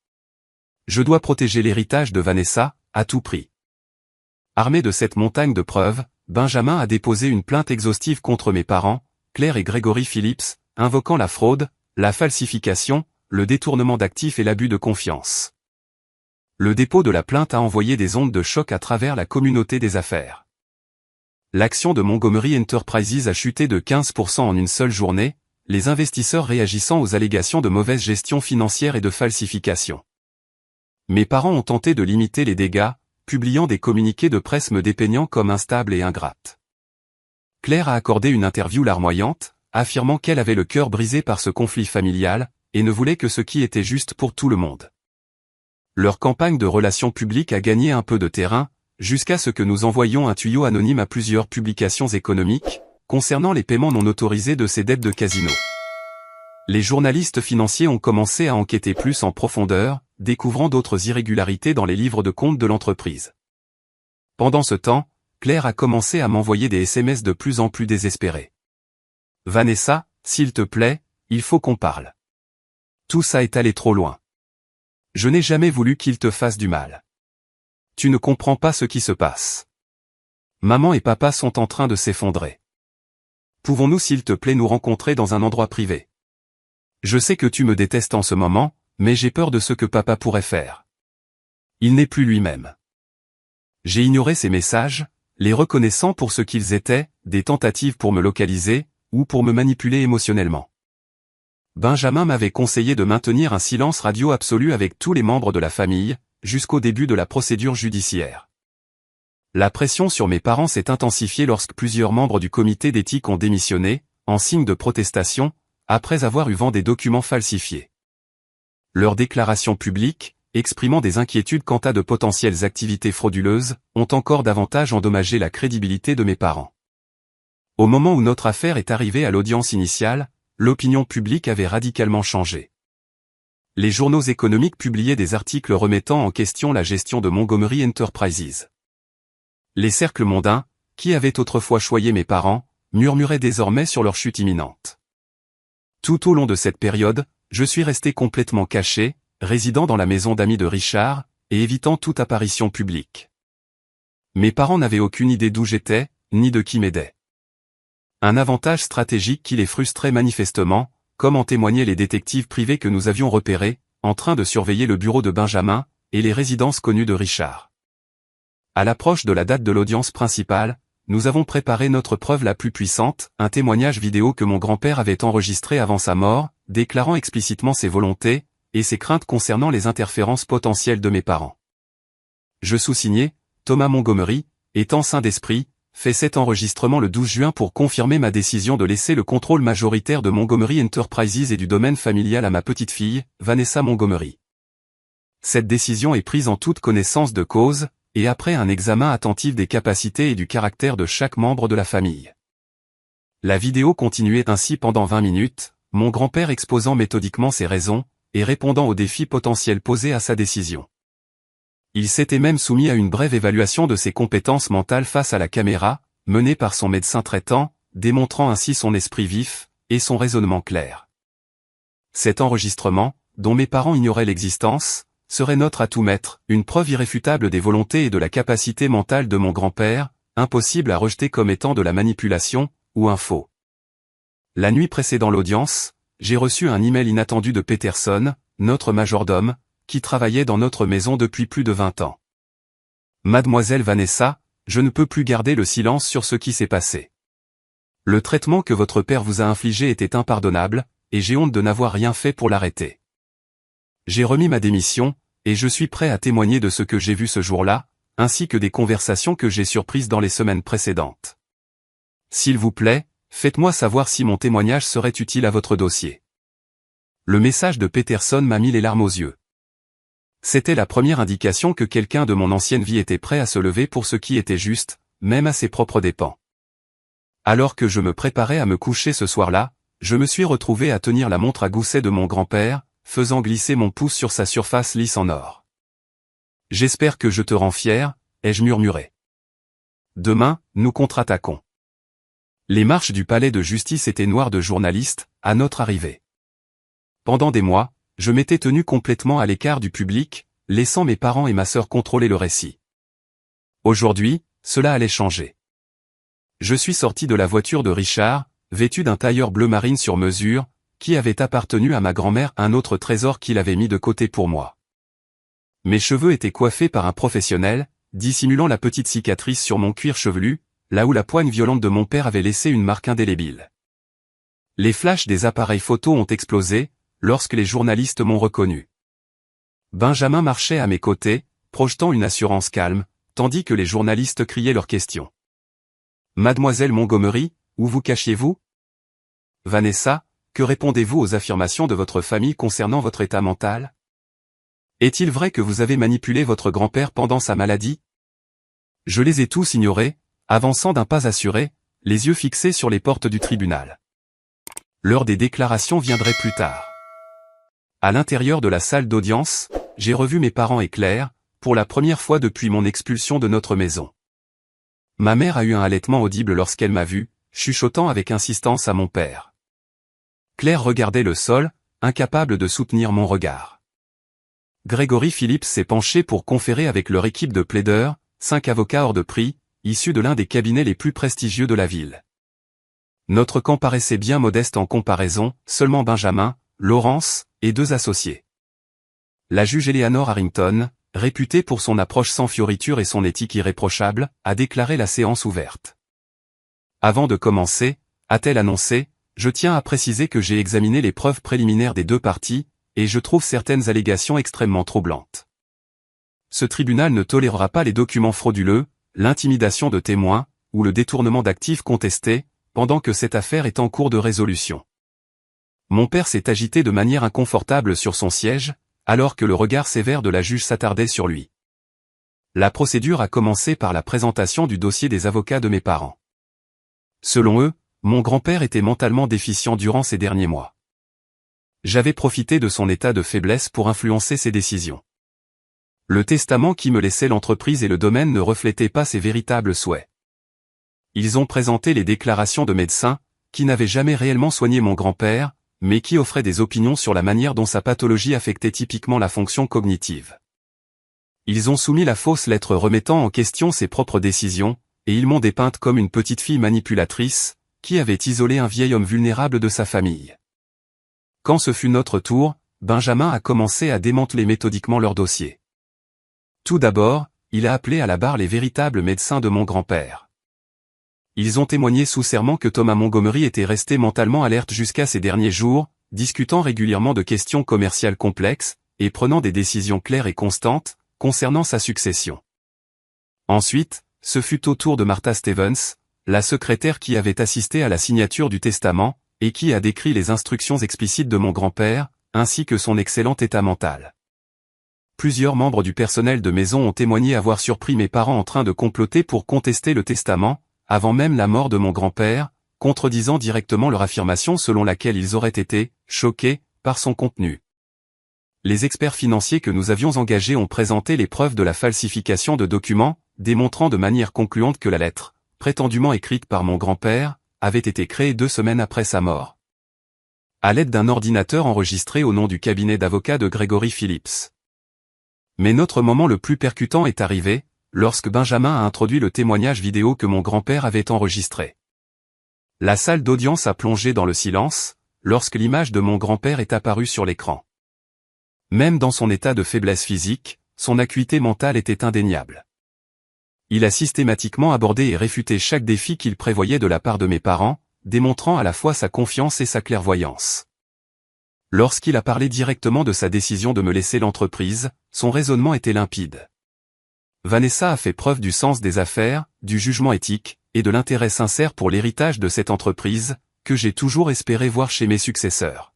Je dois protéger l'héritage de Vanessa, à tout prix. » Armé de cette montagne de preuves, Benjamin a déposé une plainte exhaustive contre mes parents, Claire et Gregory Phillips, invoquant la fraude, la falsification, le détournement d'actifs et l'abus de confiance. Le dépôt de la plainte a envoyé des ondes de choc à travers la communauté des affaires. L'action de Montgomery Enterprises a chuté de 15% en une seule journée, les investisseurs réagissant aux allégations de mauvaise gestion financière et de falsification. Mes parents ont tenté de limiter les dégâts, publiant des communiqués de presse me dépeignant comme instable et ingrate. Claire a accordé une interview larmoyante, affirmant qu'elle avait le cœur brisé par ce conflit familial, et ne voulaient que ce qui était juste pour tout le monde. Leur campagne de relations publiques a gagné un peu de terrain, jusqu'à ce que nous envoyions un tuyau anonyme à plusieurs publications économiques, concernant les paiements non autorisés de ces dettes de casino. Les journalistes financiers ont commencé à enquêter plus en profondeur, découvrant d'autres irrégularités dans les livres de compte de l'entreprise. Pendant ce temps, Claire a commencé à m'envoyer des SMS de plus en plus désespérés. « Vanessa, s'il te plaît, il faut qu'on parle. Tout ça est allé trop loin. Je n'ai jamais voulu qu'il te fasse du mal. Tu ne comprends pas ce qui se passe. Maman et papa sont en train de s'effondrer. Pouvons-nous s'il te plaît nous rencontrer dans un endroit privé? Je sais que tu me détestes en ce moment, mais j'ai peur de ce que papa pourrait faire. Il n'est plus lui-même. » J'ai ignoré ces messages, les reconnaissant pour ce qu'ils étaient, des tentatives pour me localiser, ou pour me manipuler émotionnellement. Benjamin m'avait conseillé de maintenir un silence radio absolu avec tous les membres de la famille, jusqu'au début de la procédure judiciaire. La pression sur mes parents s'est intensifiée lorsque plusieurs membres du comité d'éthique ont démissionné, en signe de protestation, après avoir eu vent des documents falsifiés. Leurs déclarations publiques, exprimant des inquiétudes quant à de potentielles activités frauduleuses, ont encore davantage endommagé la crédibilité de mes parents. Au moment où notre affaire est arrivée à l'audience initiale, l'opinion publique avait radicalement changé. Les journaux économiques publiaient des articles remettant en question la gestion de Montgomery Enterprises. Les cercles mondains, qui avaient autrefois choyé mes parents, murmuraient désormais sur leur chute imminente. Tout au long de cette période, je suis resté complètement caché, résidant dans la maison d'amis de Richard, et évitant toute apparition publique. Mes parents n'avaient aucune idée d'où j'étais, ni de qui m'aidait. Un avantage stratégique qui les frustrait manifestement, comme en témoignaient les détectives privés que nous avions repérés, en train de surveiller le bureau de Benjamin, et les résidences connues de Richard. À l'approche de la date de l'audience principale, nous avons préparé notre preuve la plus puissante, un témoignage vidéo que mon grand-père avait enregistré avant sa mort, déclarant explicitement ses volontés, et ses craintes concernant les interférences potentielles de mes parents. Je sous-signais, Thomas Montgomery, étant sain d'esprit, fait cet enregistrement le 12 juin pour confirmer ma décision de laisser le contrôle majoritaire de Montgomery Enterprises et du domaine familial à ma petite-fille, Vanessa Montgomery. Cette décision est prise en toute connaissance de cause, et après un examen attentif des capacités et du caractère de chaque membre de la famille. La vidéo continuait ainsi pendant 20 minutes, mon grand-père exposant méthodiquement ses raisons, et répondant aux défis potentiels posés à sa décision. Il s'était même soumis à une brève évaluation de ses compétences mentales face à la caméra, menée par son médecin traitant, démontrant ainsi son esprit vif, et son raisonnement clair. Cet enregistrement, dont mes parents ignoraient l'existence, serait notre atout maître, une preuve irréfutable des volontés et de la capacité mentale de mon grand-père, impossible à rejeter comme étant de la manipulation, ou un faux. La nuit précédant l'audience, j'ai reçu un email inattendu de Peterson, notre majordome, qui travaillait dans notre maison depuis plus de 20 ans. Mademoiselle Vanessa, je ne peux plus garder le silence sur ce qui s'est passé. Le traitement que votre père vous a infligé était impardonnable, et j'ai honte de n'avoir rien fait pour l'arrêter. J'ai remis ma démission, et je suis prêt à témoigner de ce que j'ai vu ce jour-là, ainsi que des conversations que j'ai surprises dans les semaines précédentes. S'il vous plaît, faites-moi savoir si mon témoignage serait utile à votre dossier. Le message de Peterson m'a mis les larmes aux yeux. C'était la première indication que quelqu'un de mon ancienne vie était prêt à se lever pour ce qui était juste, même à ses propres dépens. Alors que je me préparais à me coucher ce soir-là, je me suis retrouvé à tenir la montre à gousset de mon grand-père, faisant glisser mon pouce sur sa surface lisse en or. « J'espère que je te rends fier », ai-je murmuré. « Demain, nous contre-attaquons. » Les marches du palais de justice étaient noires de journalistes, à notre arrivée. Pendant des mois, je m'étais tenu complètement à l'écart du public, laissant mes parents et ma sœur contrôler le récit. Aujourd'hui, cela allait changer. Je suis sorti de la voiture de Richard, vêtu d'un tailleur bleu marine sur mesure, qui avait appartenu à ma grand-mère, un autre trésor qu'il avait mis de côté pour moi. Mes cheveux étaient coiffés par un professionnel, dissimulant la petite cicatrice sur mon cuir chevelu, là où la poigne violente de mon père avait laissé une marque indélébile. Les flashs des appareils photo ont explosé, lorsque les journalistes m'ont reconnu. Benjamin marchait à mes côtés, projetant une assurance calme, tandis que les journalistes criaient leurs questions. « Mademoiselle Montgomery, où vous cachiez-vous » « Vanessa, que répondez-vous aux affirmations de votre famille concernant votre état mental? Est-il vrai que vous avez manipulé votre grand-père pendant sa maladie? Je les ai tous ignorés, avançant d'un pas assuré, les yeux fixés sur les portes du tribunal. L'heure des déclarations viendrait plus tard. À l'intérieur de la salle d'audience, j'ai revu mes parents et Claire, pour la première fois depuis mon expulsion de notre maison. Ma mère a eu un halètement audible lorsqu'elle m'a vu, chuchotant avec insistance à mon père. Claire regardait le sol, incapable de soutenir mon regard. Gregory Phillips s'est penché pour conférer avec leur équipe de plaideurs, 5 avocats hors de prix, issus de l'un des cabinets les plus prestigieux de la ville. Notre camp paraissait bien modeste en comparaison, seulement Benjamin, Laurence, et 2 associés. La juge Eleanor Harrington, réputée pour son approche sans fioriture et son éthique irréprochable, a déclaré la séance ouverte. Avant de commencer, a-t-elle annoncé, je tiens à préciser que j'ai examiné les preuves préliminaires des 2 parties, et je trouve certaines allégations extrêmement troublantes. Ce tribunal ne tolérera pas les documents frauduleux, l'intimidation de témoins, ou le détournement d'actifs contestés, pendant que cette affaire est en cours de résolution. Mon père s'est agité de manière inconfortable sur son siège, alors que le regard sévère de la juge s'attardait sur lui. La procédure a commencé par la présentation du dossier des avocats de mes parents. Selon eux, mon grand-père était mentalement déficient durant ces derniers mois. J'avais profité de son état de faiblesse pour influencer ses décisions. Le testament qui me laissait l'entreprise et le domaine ne reflétait pas ses véritables souhaits. Ils ont présenté les déclarations de médecins, qui n'avaient jamais réellement soigné mon grand-père, mais qui offraient des opinions sur la manière dont sa pathologie affectait typiquement la fonction cognitive. Ils ont soumis la fausse lettre remettant en question ses propres décisions, et ils m'ont dépeinte comme une petite fille manipulatrice, qui avait isolé un vieil homme vulnérable de sa famille. Quand ce fut notre tour, Benjamin a commencé à démanteler méthodiquement leur dossier. Tout d'abord, il a appelé à la barre les véritables médecins de mon grand-père. Ils ont témoigné sous serment que Thomas Montgomery était resté mentalement alerte jusqu'à ces derniers jours, discutant régulièrement de questions commerciales complexes, et prenant des décisions claires et constantes, concernant sa succession. Ensuite, ce fut au tour de Martha Stevens, la secrétaire qui avait assisté à la signature du testament, et qui a décrit les instructions explicites de mon grand-père, ainsi que son excellent état mental. Plusieurs membres du personnel de maison ont témoigné avoir surpris mes parents en train de comploter pour contester le testament, avant même la mort de mon grand-père, contredisant directement leur affirmation selon laquelle ils auraient été « choqués » par son contenu. Les experts financiers que nous avions engagés ont présenté les preuves de la falsification de documents, démontrant de manière concluante que la lettre, prétendument écrite par mon grand-père, avait été créée 2 semaines après sa mort. À l'aide d'un ordinateur enregistré au nom du cabinet d'avocats de Gregory Phillips. Mais notre moment le plus percutant est arrivé, lorsque Benjamin a introduit le témoignage vidéo que mon grand-père avait enregistré. La salle d'audience a plongé dans le silence, lorsque l'image de mon grand-père est apparue sur l'écran. Même dans son état de faiblesse physique, son acuité mentale était indéniable. Il a systématiquement abordé et réfuté chaque défi qu'il prévoyait de la part de mes parents, démontrant à la fois sa confiance et sa clairvoyance. Lorsqu'il a parlé directement de sa décision de me laisser l'entreprise, son raisonnement était limpide. Vanessa a fait preuve du sens des affaires, du jugement éthique, et de l'intérêt sincère pour l'héritage de cette entreprise, que j'ai toujours espéré voir chez mes successeurs.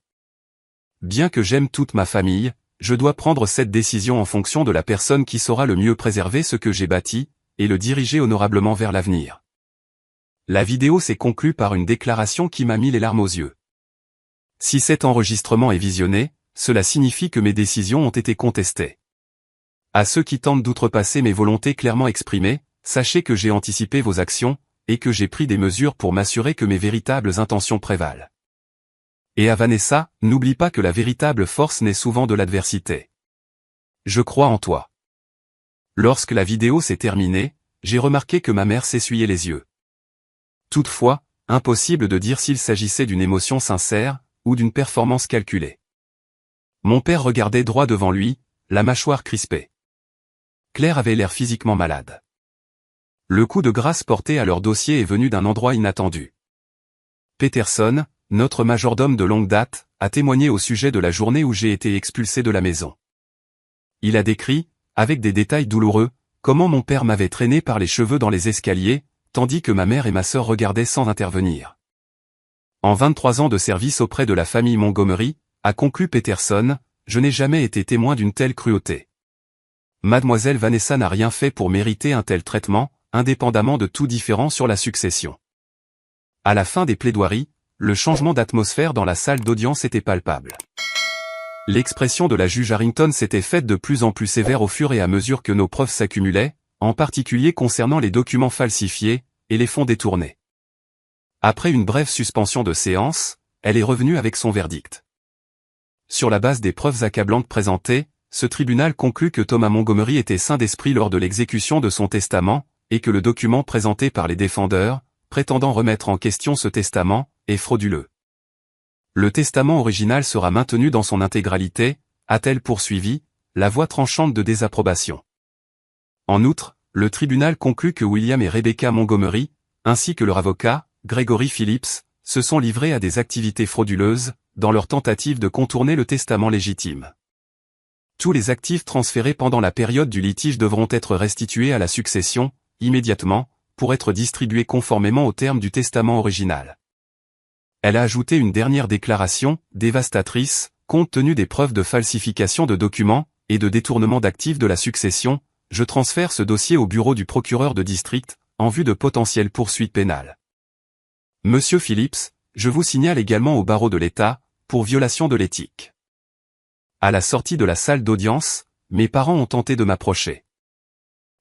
Bien que j'aime toute ma famille, je dois prendre cette décision en fonction de la personne qui saura le mieux préserver ce que j'ai bâti, et le diriger honorablement vers l'avenir. La vidéo s'est conclue par une déclaration qui m'a mis les larmes aux yeux. Si cet enregistrement est visionné, cela signifie que mes décisions ont été contestées. À ceux qui tentent d'outrepasser mes volontés clairement exprimées, sachez que j'ai anticipé vos actions, et que j'ai pris des mesures pour m'assurer que mes véritables intentions prévalent. Et à Vanessa, n'oublie pas que la véritable force naît souvent de l'adversité. Je crois en toi. Lorsque la vidéo s'est terminée, j'ai remarqué que ma mère s'essuyait les yeux. Toutefois, impossible de dire s'il s'agissait d'une émotion sincère, ou d'une performance calculée. Mon père regardait droit devant lui, la mâchoire crispée. Claire avait l'air physiquement malade. Le coup de grâce porté à leur dossier est venu d'un endroit inattendu. Peterson, notre majordome de longue date, a témoigné au sujet de la journée où j'ai été expulsé de la maison. Il a décrit, avec des détails douloureux, comment mon père m'avait traîné par les cheveux dans les escaliers, tandis que ma mère et ma sœur regardaient sans intervenir. En 23 ans de service auprès de la famille Montgomery, a conclu Peterson, je n'ai jamais été témoin d'une telle cruauté. Mademoiselle Vanessa n'a rien fait pour mériter un tel traitement, indépendamment de tout différend sur la succession. À la fin des plaidoiries, le changement d'atmosphère dans la salle d'audience était palpable. L'expression de la juge Harrington s'était faite de plus en plus sévère au fur et à mesure que nos preuves s'accumulaient, en particulier concernant les documents falsifiés et les fonds détournés. Après une brève suspension de séance, elle est revenue avec son verdict. Sur la base des preuves accablantes présentées, ce tribunal conclut que Thomas Montgomery était sain d'esprit lors de l'exécution de son testament, et que le document présenté par les défendeurs, prétendant remettre en question ce testament, est frauduleux. Le testament original sera maintenu dans son intégralité, a-t-elle poursuivi, la voix tranchante de désapprobation. En outre, le tribunal conclut que William et Rebecca Montgomery, ainsi que leur avocat, Gregory Phillips, se sont livrés à des activités frauduleuses, dans leur tentative de contourner le testament légitime. Tous les actifs transférés pendant la période du litige devront être restitués à la succession, immédiatement, pour être distribués conformément aux termes du testament original. Elle a ajouté une dernière déclaration, dévastatrice, compte tenu des preuves de falsification de documents, et de détournement d'actifs de la succession, je transfère ce dossier au bureau du procureur de district, en vue de potentielles poursuites pénales. Monsieur Phillips, je vous signale également au barreau de l'État, pour violation de l'éthique. À la sortie de la salle d'audience, mes parents ont tenté de m'approcher.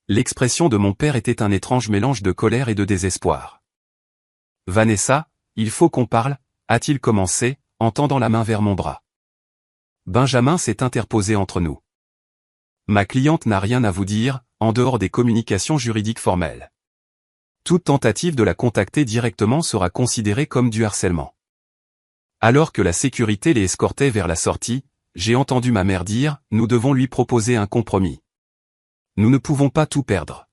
L'expression de mon père était un étrange mélange de colère et de désespoir. Vanessa, il faut qu'on parle, a-t-il commencé, en tendant la main vers mon bras. Benjamin s'est interposé entre nous. Ma cliente n'a rien à vous dire, en dehors des communications juridiques formelles. Toute tentative de la contacter directement sera considérée comme du harcèlement. Alors que la sécurité les escortait vers la sortie, j'ai entendu ma mère dire, nous devons lui proposer un compromis. Nous ne pouvons pas tout perdre.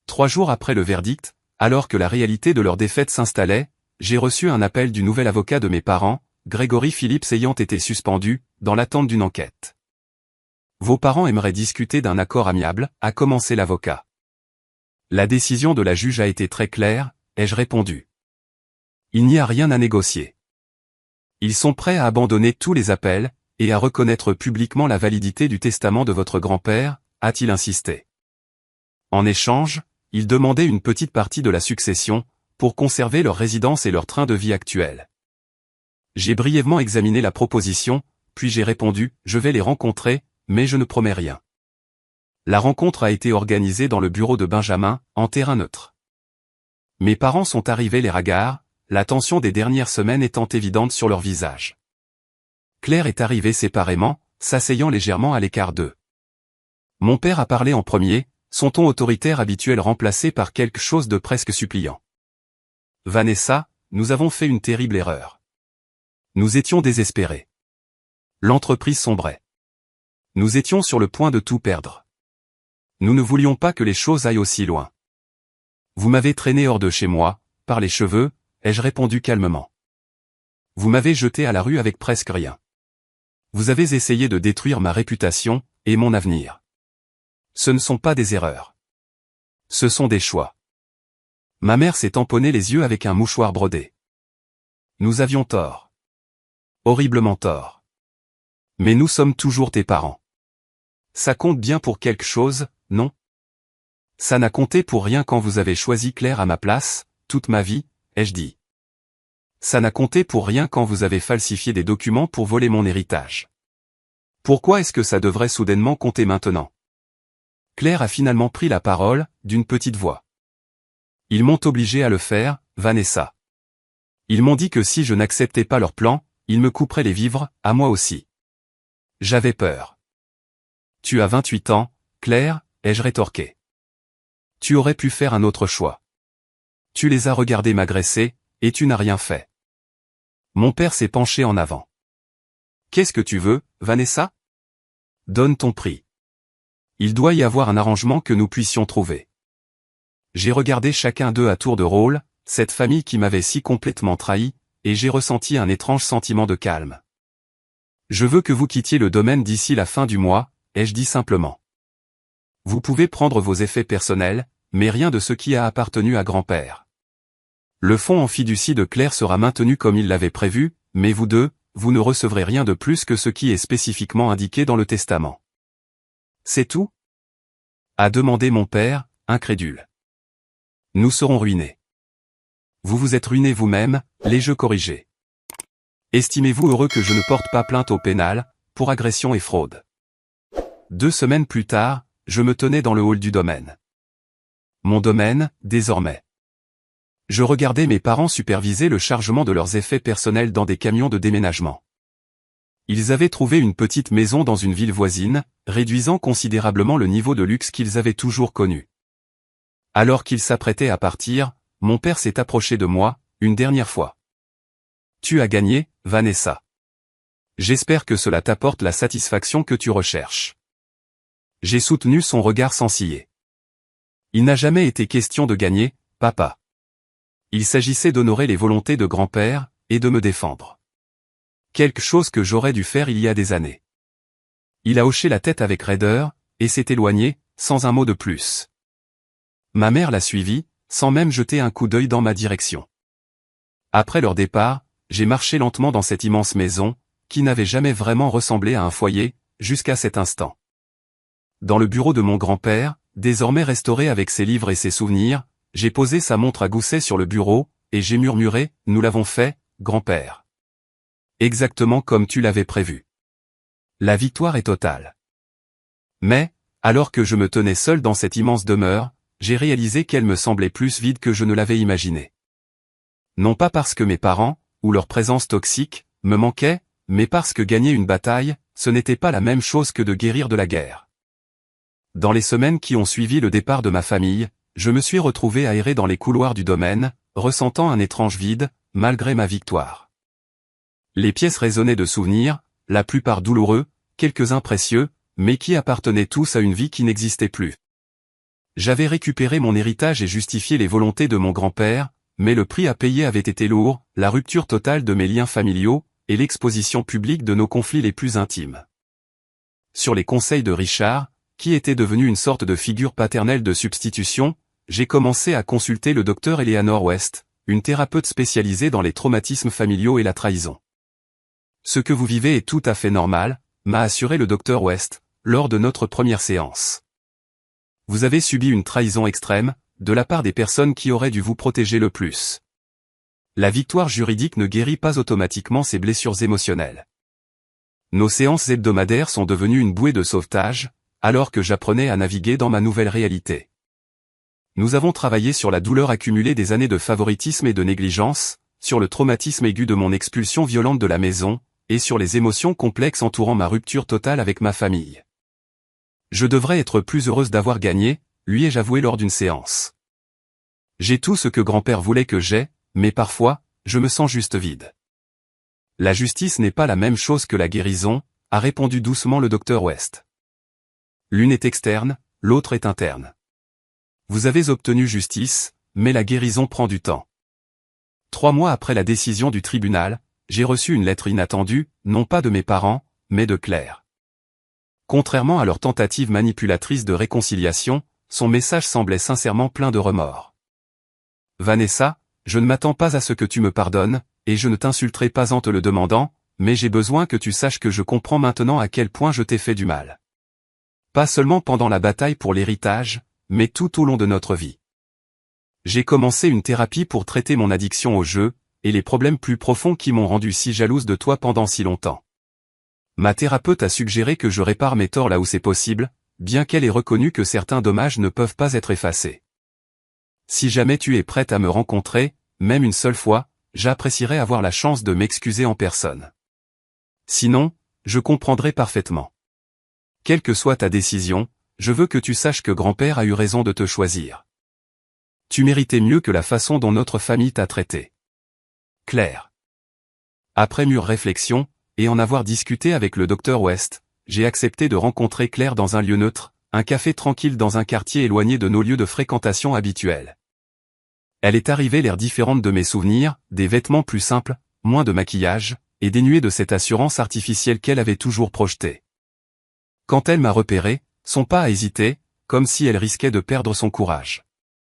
3 jours après le verdict, alors que la réalité de leur défaite s'installait, j'ai reçu un appel du nouvel avocat de mes parents, Gregory Phillips ayant été suspendu, dans l'attente d'une enquête. Vos parents aimeraient discuter d'un accord amiable, a commencé l'avocat. La décision de la juge a été très claire, ai-je répondu. Il n'y a rien à négocier. Ils sont prêts à abandonner tous les appels, et à reconnaître publiquement la validité du testament de votre grand-père, a-t-il insisté. En échange, ils demandaient une petite partie de la succession, pour conserver leur résidence et leur train de vie actuel. J'ai brièvement examiné la proposition, puis j'ai répondu, je vais les rencontrer, mais je ne promets rien. La rencontre a été organisée dans le bureau de Benjamin, en terrain neutre. Mes parents sont arrivés les ragards, la tension des dernières semaines étant évidente sur leur visage. Claire est arrivée séparément, s'asseyant légèrement à l'écart d'eux. Mon père a parlé en premier, son ton autoritaire habituel remplacé par quelque chose de presque suppliant. Vanessa, nous avons fait une terrible erreur. Nous étions désespérés. L'entreprise sombrait. Nous étions sur le point de tout perdre. Nous ne voulions pas que les choses aillent aussi loin. Vous m'avez traîné hors de chez moi, par les cheveux, ai-je répondu calmement. Vous m'avez jeté à la rue avec presque rien. Vous avez essayé de détruire ma réputation, et mon avenir. Ce ne sont pas des erreurs. Ce sont des choix. Ma mère s'est tamponnée les yeux avec un mouchoir brodé. Nous avions tort. Horriblement tort. Mais nous sommes toujours tes parents. Ça compte bien pour quelque chose, non? Ça n'a compté pour rien quand vous avez choisi Claire à ma place, toute ma vie, ai-je dit. Ça n'a compté pour rien quand vous avez falsifié des documents pour voler mon héritage. Pourquoi est-ce que ça devrait soudainement compter maintenant? Claire a finalement pris la parole, d'une petite voix. Ils m'ont obligé à le faire, Vanessa. Ils m'ont dit que si je n'acceptais pas leur plan, ils me couperaient les vivres, à moi aussi. J'avais peur. Tu as 28 ans, Claire, ai-je rétorqué. Tu aurais pu faire un autre choix. Tu les as regardés m'agresser, et tu n'as rien fait. Mon père s'est penché en avant. Qu'est-ce que tu veux, Vanessa? Donne ton prix. Il doit y avoir un arrangement que nous puissions trouver. J'ai regardé chacun d'eux à tour de rôle, cette famille qui m'avait si complètement trahi, et j'ai ressenti un étrange sentiment de calme. Je veux que vous quittiez le domaine d'ici la fin du mois, ai-je dit simplement. Vous pouvez prendre vos effets personnels, mais rien de ce qui a appartenu à grand-père. Le fonds en fiducie de Claire sera maintenu comme il l'avait prévu, mais vous deux, vous ne recevrez rien de plus que ce qui est spécifiquement indiqué dans le testament. C'est tout ? A demandé mon père, incrédule. Nous serons ruinés. Vous vous êtes ruinés vous-même, l'ai-je corrigé. Estimez-vous heureux que je ne porte pas plainte au pénal, pour agression et fraude. 2 semaines plus tard, je me tenais dans le hall du domaine. Mon domaine, désormais. Je regardais mes parents superviser le chargement de leurs effets personnels dans des camions de déménagement. Ils avaient trouvé une petite maison dans une ville voisine, réduisant considérablement le niveau de luxe qu'ils avaient toujours connu. Alors qu'ils s'apprêtaient à partir, mon père s'est approché de moi, une dernière fois. Tu as gagné, Vanessa. J'espère que cela t'apporte la satisfaction que tu recherches. J'ai soutenu son regard sans ciller. Il n'a jamais été question de gagner, papa. Il s'agissait d'honorer les volontés de grand-père, et de me défendre. Quelque chose que j'aurais dû faire il y a des années. Il a hoché la tête avec raideur, et s'est éloigné, sans un mot de plus. Ma mère l'a suivi, sans même jeter un coup d'œil dans ma direction. Après leur départ, j'ai marché lentement dans cette immense maison, qui n'avait jamais vraiment ressemblé à un foyer, jusqu'à cet instant. Dans le bureau de mon grand-père, désormais restauré avec ses livres et ses souvenirs, j'ai posé sa montre à gousset sur le bureau, et j'ai murmuré, « Nous l'avons fait, grand-père. » Exactement comme tu l'avais prévu. La victoire est totale. Mais, alors que je me tenais seul dans cette immense demeure, j'ai réalisé qu'elle me semblait plus vide que je ne l'avais imaginé. Non pas parce que mes parents, ou leur présence toxique, me manquaient, mais parce que gagner une bataille, ce n'était pas la même chose que de guérir de la guerre. Dans les semaines qui ont suivi le départ de ma famille, je me suis retrouvé aéré dans les couloirs du domaine, ressentant un étrange vide, malgré ma victoire. Les pièces résonnaient de souvenirs, la plupart douloureux, quelques-uns précieux, mais qui appartenaient tous à une vie qui n'existait plus. J'avais récupéré mon héritage et justifié les volontés de mon grand-père, mais le prix à payer avait été lourd, la rupture totale de mes liens familiaux, et l'exposition publique de nos conflits les plus intimes. Sur les conseils de Richard, qui était devenu une sorte de figure paternelle de substitution, j'ai commencé à consulter le docteur Eleanor West, une thérapeute spécialisée dans les traumatismes familiaux et la trahison. Ce que vous vivez est tout à fait normal, m'a assuré le docteur West, lors de notre première séance. Vous avez subi une trahison extrême, de la part des personnes qui auraient dû vous protéger le plus. La victoire juridique ne guérit pas automatiquement ces blessures émotionnelles. Nos séances hebdomadaires sont devenues une bouée de sauvetage, alors que j'apprenais à naviguer dans ma nouvelle réalité. Nous avons travaillé sur la douleur accumulée des années de favoritisme et de négligence, sur le traumatisme aigu de mon expulsion violente de la maison, et sur les émotions complexes entourant ma rupture totale avec ma famille. Je devrais être plus heureuse d'avoir gagné, lui ai-je avoué lors d'une séance. J'ai tout ce que grand-père voulait que j'aie, mais parfois, je me sens juste vide. La justice n'est pas la même chose que la guérison, a répondu doucement le docteur West. L'une est externe, l'autre est interne. Vous avez obtenu justice, mais la guérison prend du temps. 3 mois après la décision du tribunal, j'ai reçu une lettre inattendue, non pas de mes parents, mais de Claire. Contrairement à leur tentative manipulatrice de réconciliation, son message semblait sincèrement plein de remords. Vanessa, je ne m'attends pas à ce que tu me pardonnes, et je ne t'insulterai pas en te le demandant, mais j'ai besoin que tu saches que je comprends maintenant à quel point je t'ai fait du mal. Pas seulement pendant la bataille pour l'héritage, mais tout au long de notre vie. J'ai commencé une thérapie pour traiter mon addiction au jeu, et les problèmes plus profonds qui m'ont rendu si jalouse de toi pendant si longtemps. Ma thérapeute a suggéré que je répare mes torts là où c'est possible, bien qu'elle ait reconnu que certains dommages ne peuvent pas être effacés. Si jamais tu es prête à me rencontrer, même une seule fois, j'apprécierais avoir la chance de m'excuser en personne. Sinon, je comprendrai parfaitement. Quelle que soit ta décision, je veux que tu saches que grand-père a eu raison de te choisir. Tu méritais mieux que la façon dont notre famille t'a traité. Claire. Après mûre réflexion, et en avoir discuté avec le docteur West, j'ai accepté de rencontrer Claire dans un lieu neutre, un café tranquille dans un quartier éloigné de nos lieux de fréquentation habituels. Elle est arrivée l'air différente de mes souvenirs, des vêtements plus simples, moins de maquillage, et dénuée de cette assurance artificielle qu'elle avait toujours projetée. Quand elle m'a repéré, son pas a hésité, comme si elle risquait de perdre son courage.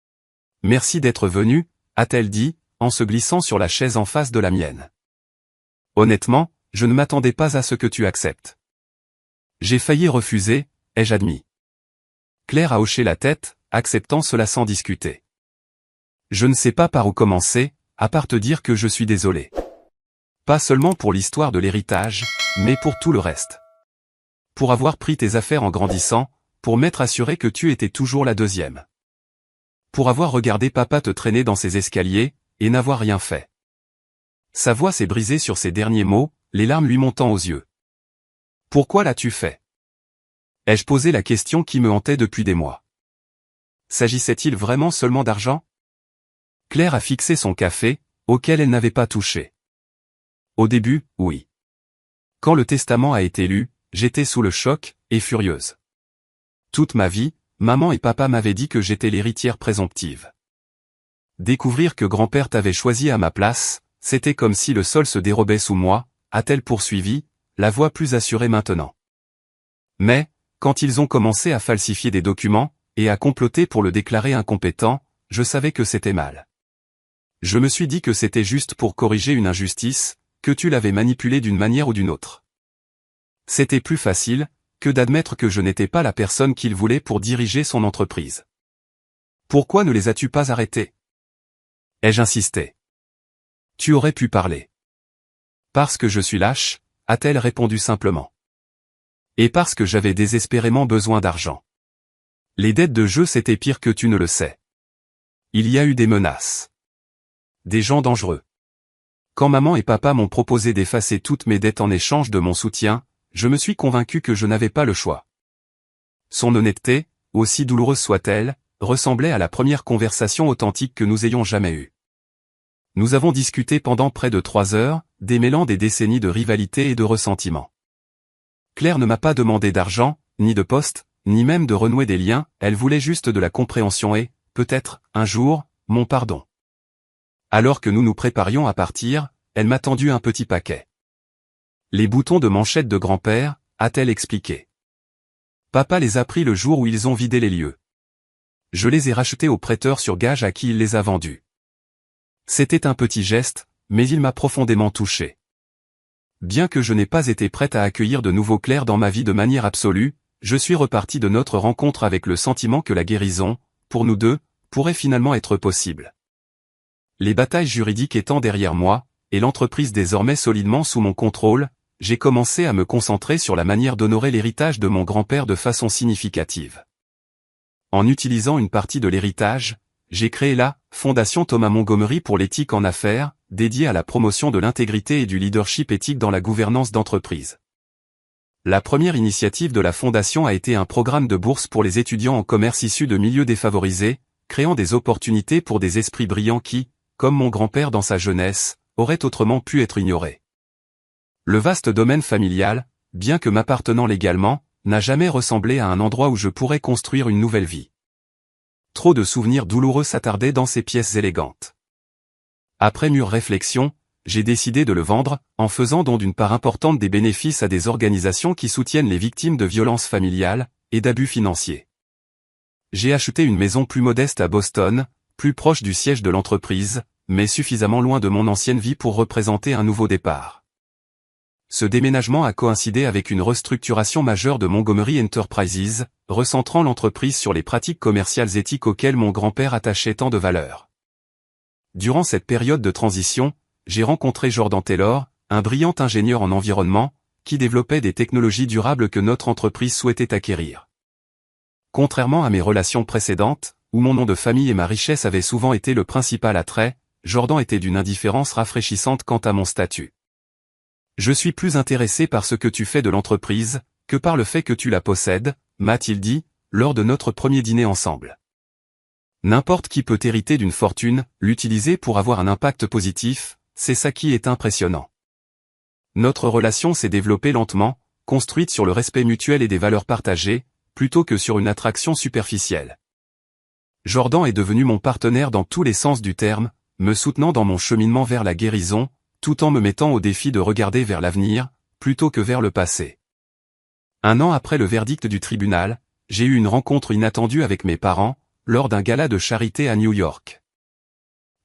« Merci d'être venu », a-t-elle dit, en se glissant sur la chaise en face de la mienne. Honnêtement, je ne m'attendais pas à ce que tu acceptes. J'ai failli refuser, ai-je admis. Claire a hoché la tête, acceptant cela sans discuter. Je ne sais pas par où commencer, à part te dire que je suis désolé. Pas seulement pour l'histoire de l'héritage, mais pour tout le reste. Pour avoir pris tes affaires en grandissant, pour m'être assuré que tu étais toujours la deuxième. Pour avoir regardé papa te traîner dans ses escaliers, et n'avoir rien fait. Sa voix s'est brisée sur ces derniers mots, les larmes lui montant aux yeux. Pourquoi l'as-tu fait? Ai-je posé la question qui me hantait depuis des mois? S'agissait-il vraiment seulement d'argent? Claire a fixé son café, auquel elle n'avait pas touché. Au début, oui. Quand le testament a été lu, j'étais sous le choc, et furieuse. Toute ma vie, maman et papa m'avaient dit que j'étais l'héritière présomptive. Découvrir que grand-père t'avait choisi à ma place, c'était comme si le sol se dérobait sous moi, a-t-elle poursuivi, la voix plus assurée maintenant. Mais, quand ils ont commencé à falsifier des documents, et à comploter pour le déclarer incompétent, je savais que c'était mal. Je me suis dit que c'était juste pour corriger une injustice, que tu l'avais manipulé d'une manière ou d'une autre. C'était plus facile, que d'admettre que je n'étais pas la personne qu'il voulait pour diriger son entreprise. Pourquoi ne les as-tu pas arrêtés? Ai-je insisté. Tu aurais pu parler. Parce que je suis lâche, a-t-elle répondu simplement. Et parce que j'avais désespérément besoin d'argent. Les dettes de jeu c'était pire que tu ne le sais. Il y a eu des menaces. Des gens dangereux. Quand maman et papa m'ont proposé d'effacer toutes mes dettes en échange de mon soutien, je me suis convaincu que je n'avais pas le choix. Son honnêteté, aussi douloureuse soit-elle, ressemblait à la première conversation authentique que nous ayons jamais eue. Nous avons discuté pendant près de 3 heures, démêlant des décennies de rivalité et de ressentiment. Claire ne m'a pas demandé d'argent, ni de poste, ni même de renouer des liens, elle voulait juste de la compréhension et, peut-être, un jour, mon pardon. Alors que nous nous préparions à partir, elle m'a tendu un petit paquet. Les boutons de manchette de grand-père, a-t-elle expliqué. Papa les a pris le jour où ils ont vidé les lieux. Je les ai rachetés au prêteur sur gage à qui il les a vendus. C'était un petit geste, mais il m'a profondément touché. Bien que je n'ai pas été prête à accueillir de nouveaux Claire dans ma vie de manière absolue, je suis reparti de notre rencontre avec le sentiment que la guérison, pour nous deux, pourrait finalement être possible. Les batailles juridiques étant derrière moi, et l'entreprise désormais solidement sous mon contrôle, j'ai commencé à me concentrer sur la manière d'honorer l'héritage de mon grand-père de façon significative. En utilisant une partie de l'héritage, j'ai créé la Fondation Thomas Montgomery pour l'éthique en affaires, dédiée à la promotion de l'intégrité et du leadership éthique dans la gouvernance d'entreprise. La première initiative de la Fondation a été un programme de bourse pour les étudiants en commerce issus de milieux défavorisés, créant des opportunités pour des esprits brillants qui, comme mon grand-père dans sa jeunesse, auraient autrement pu être ignorés. Le vaste domaine familial, bien que m'appartenant légalement, n'a jamais ressemblé à un endroit où je pourrais construire une nouvelle vie. Trop de souvenirs douloureux s'attardaient dans ces pièces élégantes. Après mûre réflexion, j'ai décidé de le vendre, en faisant don d'une part importante des bénéfices à des organisations qui soutiennent les victimes de violences familiales et d'abus financiers. J'ai acheté une maison plus modeste à Boston, plus proche du siège de l'entreprise, mais suffisamment loin de mon ancienne vie pour représenter un nouveau départ. Ce déménagement a coïncidé avec une restructuration majeure de Montgomery Enterprises, recentrant l'entreprise sur les pratiques commerciales éthiques auxquelles mon grand-père attachait tant de valeur. Durant cette période de transition, j'ai rencontré Jordan Taylor, un brillant ingénieur en environnement, qui développait des technologies durables que notre entreprise souhaitait acquérir. Contrairement à mes relations précédentes, où mon nom de famille et ma richesse avaient souvent été le principal attrait, Jordan était d'une indifférence rafraîchissante quant à mon statut. Je suis plus intéressé par ce que tu fais de l'entreprise, que par le fait que tu la possèdes, m'a-t-il dit, lors de notre premier dîner ensemble. N'importe qui peut hériter d'une fortune, l'utiliser pour avoir un impact positif, c'est ça qui est impressionnant. Notre relation s'est développée lentement, construite sur le respect mutuel et des valeurs partagées, plutôt que sur une attraction superficielle. Jordan est devenu mon partenaire dans tous les sens du terme, me soutenant dans mon cheminement vers la guérison, tout en me mettant au défi de regarder vers l'avenir, plutôt que vers le passé. 1 an après le verdict du tribunal, j'ai eu une rencontre inattendue avec mes parents, lors d'un gala de charité à New York.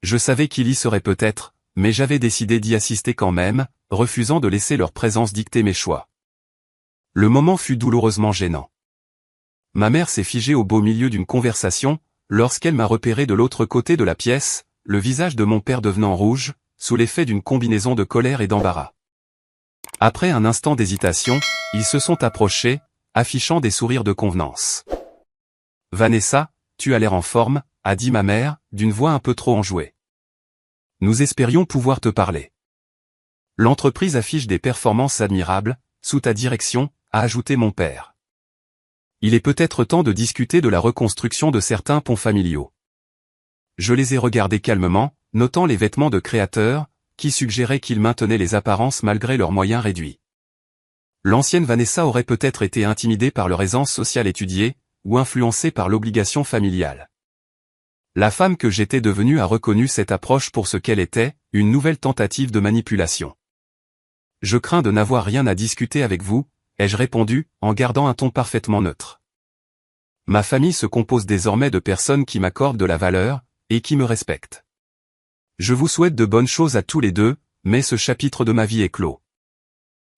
Je savais qu'il y serait peut-être, mais j'avais décidé d'y assister quand même, refusant de laisser leur présence dicter mes choix. Le moment fut douloureusement gênant. Ma mère s'est figée au beau milieu d'une conversation, lorsqu'elle m'a repéré de l'autre côté de la pièce, le visage de mon père devenant rouge, sous l'effet d'une combinaison de colère et d'embarras. Après un instant d'hésitation, ils se sont approchés, affichant des sourires de convenance. « Vanessa, tu as l'air en forme », a dit ma mère, d'une voix un peu trop enjouée. « Nous espérions pouvoir te parler. L'entreprise affiche des performances admirables, sous ta direction », a ajouté mon père. « Il est peut-être temps de discuter de la reconstruction de certains ponts familiaux. » Je les ai regardés calmement, notant les vêtements de créateurs, qui suggéraient qu'ils maintenaient les apparences malgré leurs moyens réduits. L'ancienne Vanessa aurait peut-être été intimidée par leur aisance sociale étudiée, ou influencée par l'obligation familiale. La femme que j'étais devenue a reconnu cette approche pour ce qu'elle était, une nouvelle tentative de manipulation. « Je crains de n'avoir rien à discuter avec vous », ai-je répondu, en gardant un ton parfaitement neutre. Ma famille se compose désormais de personnes qui m'accordent de la valeur, et qui me respectent. Je vous souhaite de bonnes choses à tous les deux, mais ce chapitre de ma vie est clos.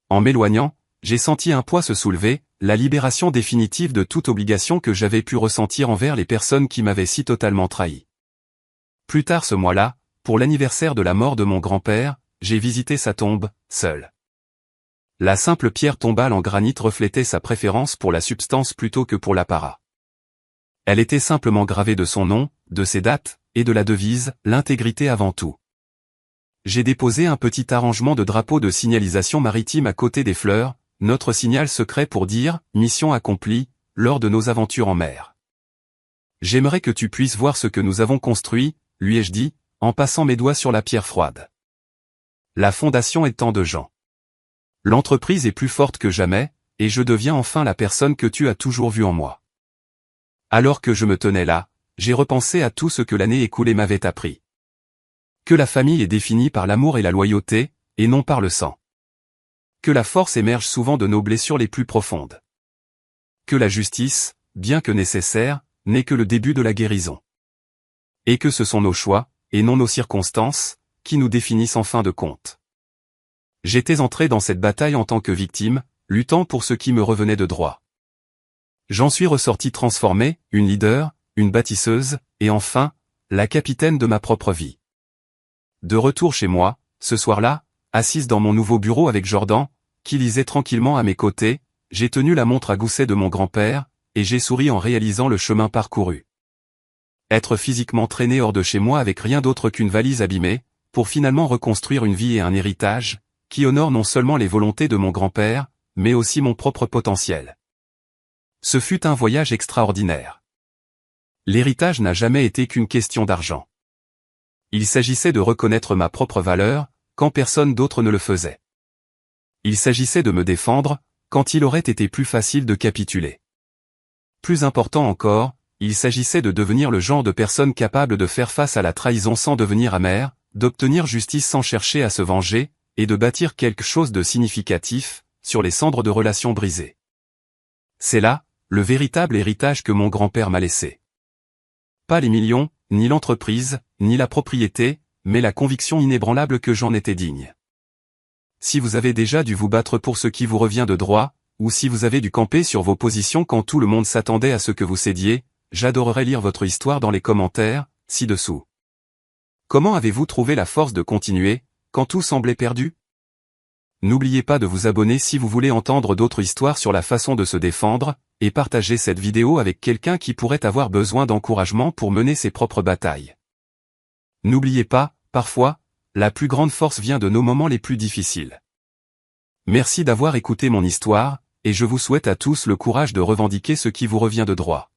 En m'éloignant, j'ai senti un poids se soulever, la libération définitive de toute obligation que j'avais pu ressentir envers les personnes qui m'avaient si totalement trahi. Plus tard ce mois-là, pour l'anniversaire de la mort de mon grand-père, j'ai visité sa tombe, seul. La simple pierre tombale en granit reflétait sa préférence pour la substance plutôt que pour l'apparat. Elle était simplement gravée de son nom, de ses dates, et de la devise « L'intégrité avant tout ». J'ai déposé un petit arrangement de drapeau de signalisation maritime à côté des fleurs, notre signal secret pour dire « Mission accomplie » lors de nos aventures en mer. J'aimerais que tu puisses voir ce que nous avons construit, lui ai-je dit, en passant mes doigts sur la pierre froide. La fondation est tant de gens. L'entreprise est plus forte que jamais, et je deviens enfin la personne que tu as toujours vue en moi. Alors que je me tenais là, j'ai repensé à tout ce que l'année écoulée m'avait appris. Que la famille est définie par l'amour et la loyauté, et non par le sang. Que la force émerge souvent de nos blessures les plus profondes. Que la justice, bien que nécessaire, n'est que le début de la guérison. Et que ce sont nos choix, et non nos circonstances, qui nous définissent en fin de compte. J'étais entré dans cette bataille en tant que victime, luttant pour ce qui me revenait de droit. J'en suis ressorti transformé, une leader, une bâtisseuse, et enfin, la capitaine de ma propre vie. De retour chez moi, ce soir-là, assise dans mon nouveau bureau avec Jordan, qui lisait tranquillement à mes côtés, j'ai tenu la montre à gousset de mon grand-père, et j'ai souri en réalisant le chemin parcouru. Être physiquement traîné hors de chez moi avec rien d'autre qu'une valise abîmée, pour finalement reconstruire une vie et un héritage, qui honore non seulement les volontés de mon grand-père, mais aussi mon propre potentiel. Ce fut un voyage extraordinaire. L'héritage n'a jamais été qu'une question d'argent. Il s'agissait de reconnaître ma propre valeur, quand personne d'autre ne le faisait. Il s'agissait de me défendre, quand il aurait été plus facile de capituler. Plus important encore, il s'agissait de devenir le genre de personne capable de faire face à la trahison sans devenir amère, d'obtenir justice sans chercher à se venger, et de bâtir quelque chose de significatif, sur les cendres de relations brisées. C'est là, le véritable héritage que mon grand-père m'a laissé. Pas les millions, ni l'entreprise, ni la propriété, mais la conviction inébranlable que j'en étais digne. Si vous avez déjà dû vous battre pour ce qui vous revient de droit, ou si vous avez dû camper sur vos positions quand tout le monde s'attendait à ce que vous cédiez, j'adorerais lire votre histoire dans les commentaires, ci-dessous. Comment avez-vous trouvé la force de continuer, quand tout semblait perdu? N'oubliez pas de vous abonner si vous voulez entendre d'autres histoires sur la façon de se défendre, et partagez cette vidéo avec quelqu'un qui pourrait avoir besoin d'encouragement pour mener ses propres batailles. N'oubliez pas, parfois, la plus grande force vient de nos moments les plus difficiles. Merci d'avoir écouté mon histoire, et je vous souhaite à tous le courage de revendiquer ce qui vous revient de droit.